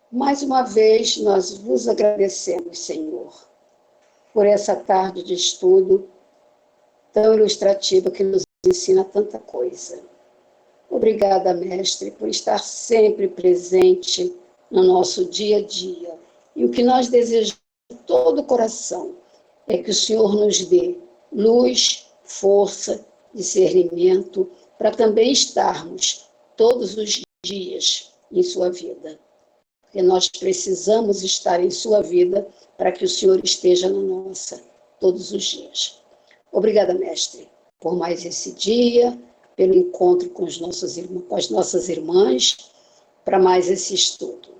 mais uma vez nós vos agradecemos, Senhor, por essa tarde de estudo tão ilustrativa que nos ensina tanta coisa. Obrigada, mestre, por estar sempre presente no nosso dia a dia. E o que nós desejamos de todo o coração é que o Senhor nos dê luz, força, discernimento, para também estarmos todos os dias em sua vida. Porque nós precisamos estar em sua vida para que o Senhor esteja na nossa todos os dias. Obrigada, mestre, por mais esse dia, pelo encontro com as nossas irmãs, para mais esse estudo.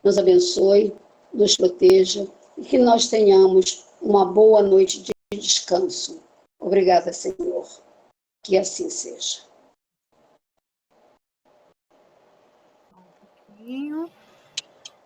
Nos abençoe, nos proteja e que nós tenhamos uma boa noite de descanso. Obrigada, Senhor. Que assim seja. Um pouquinho.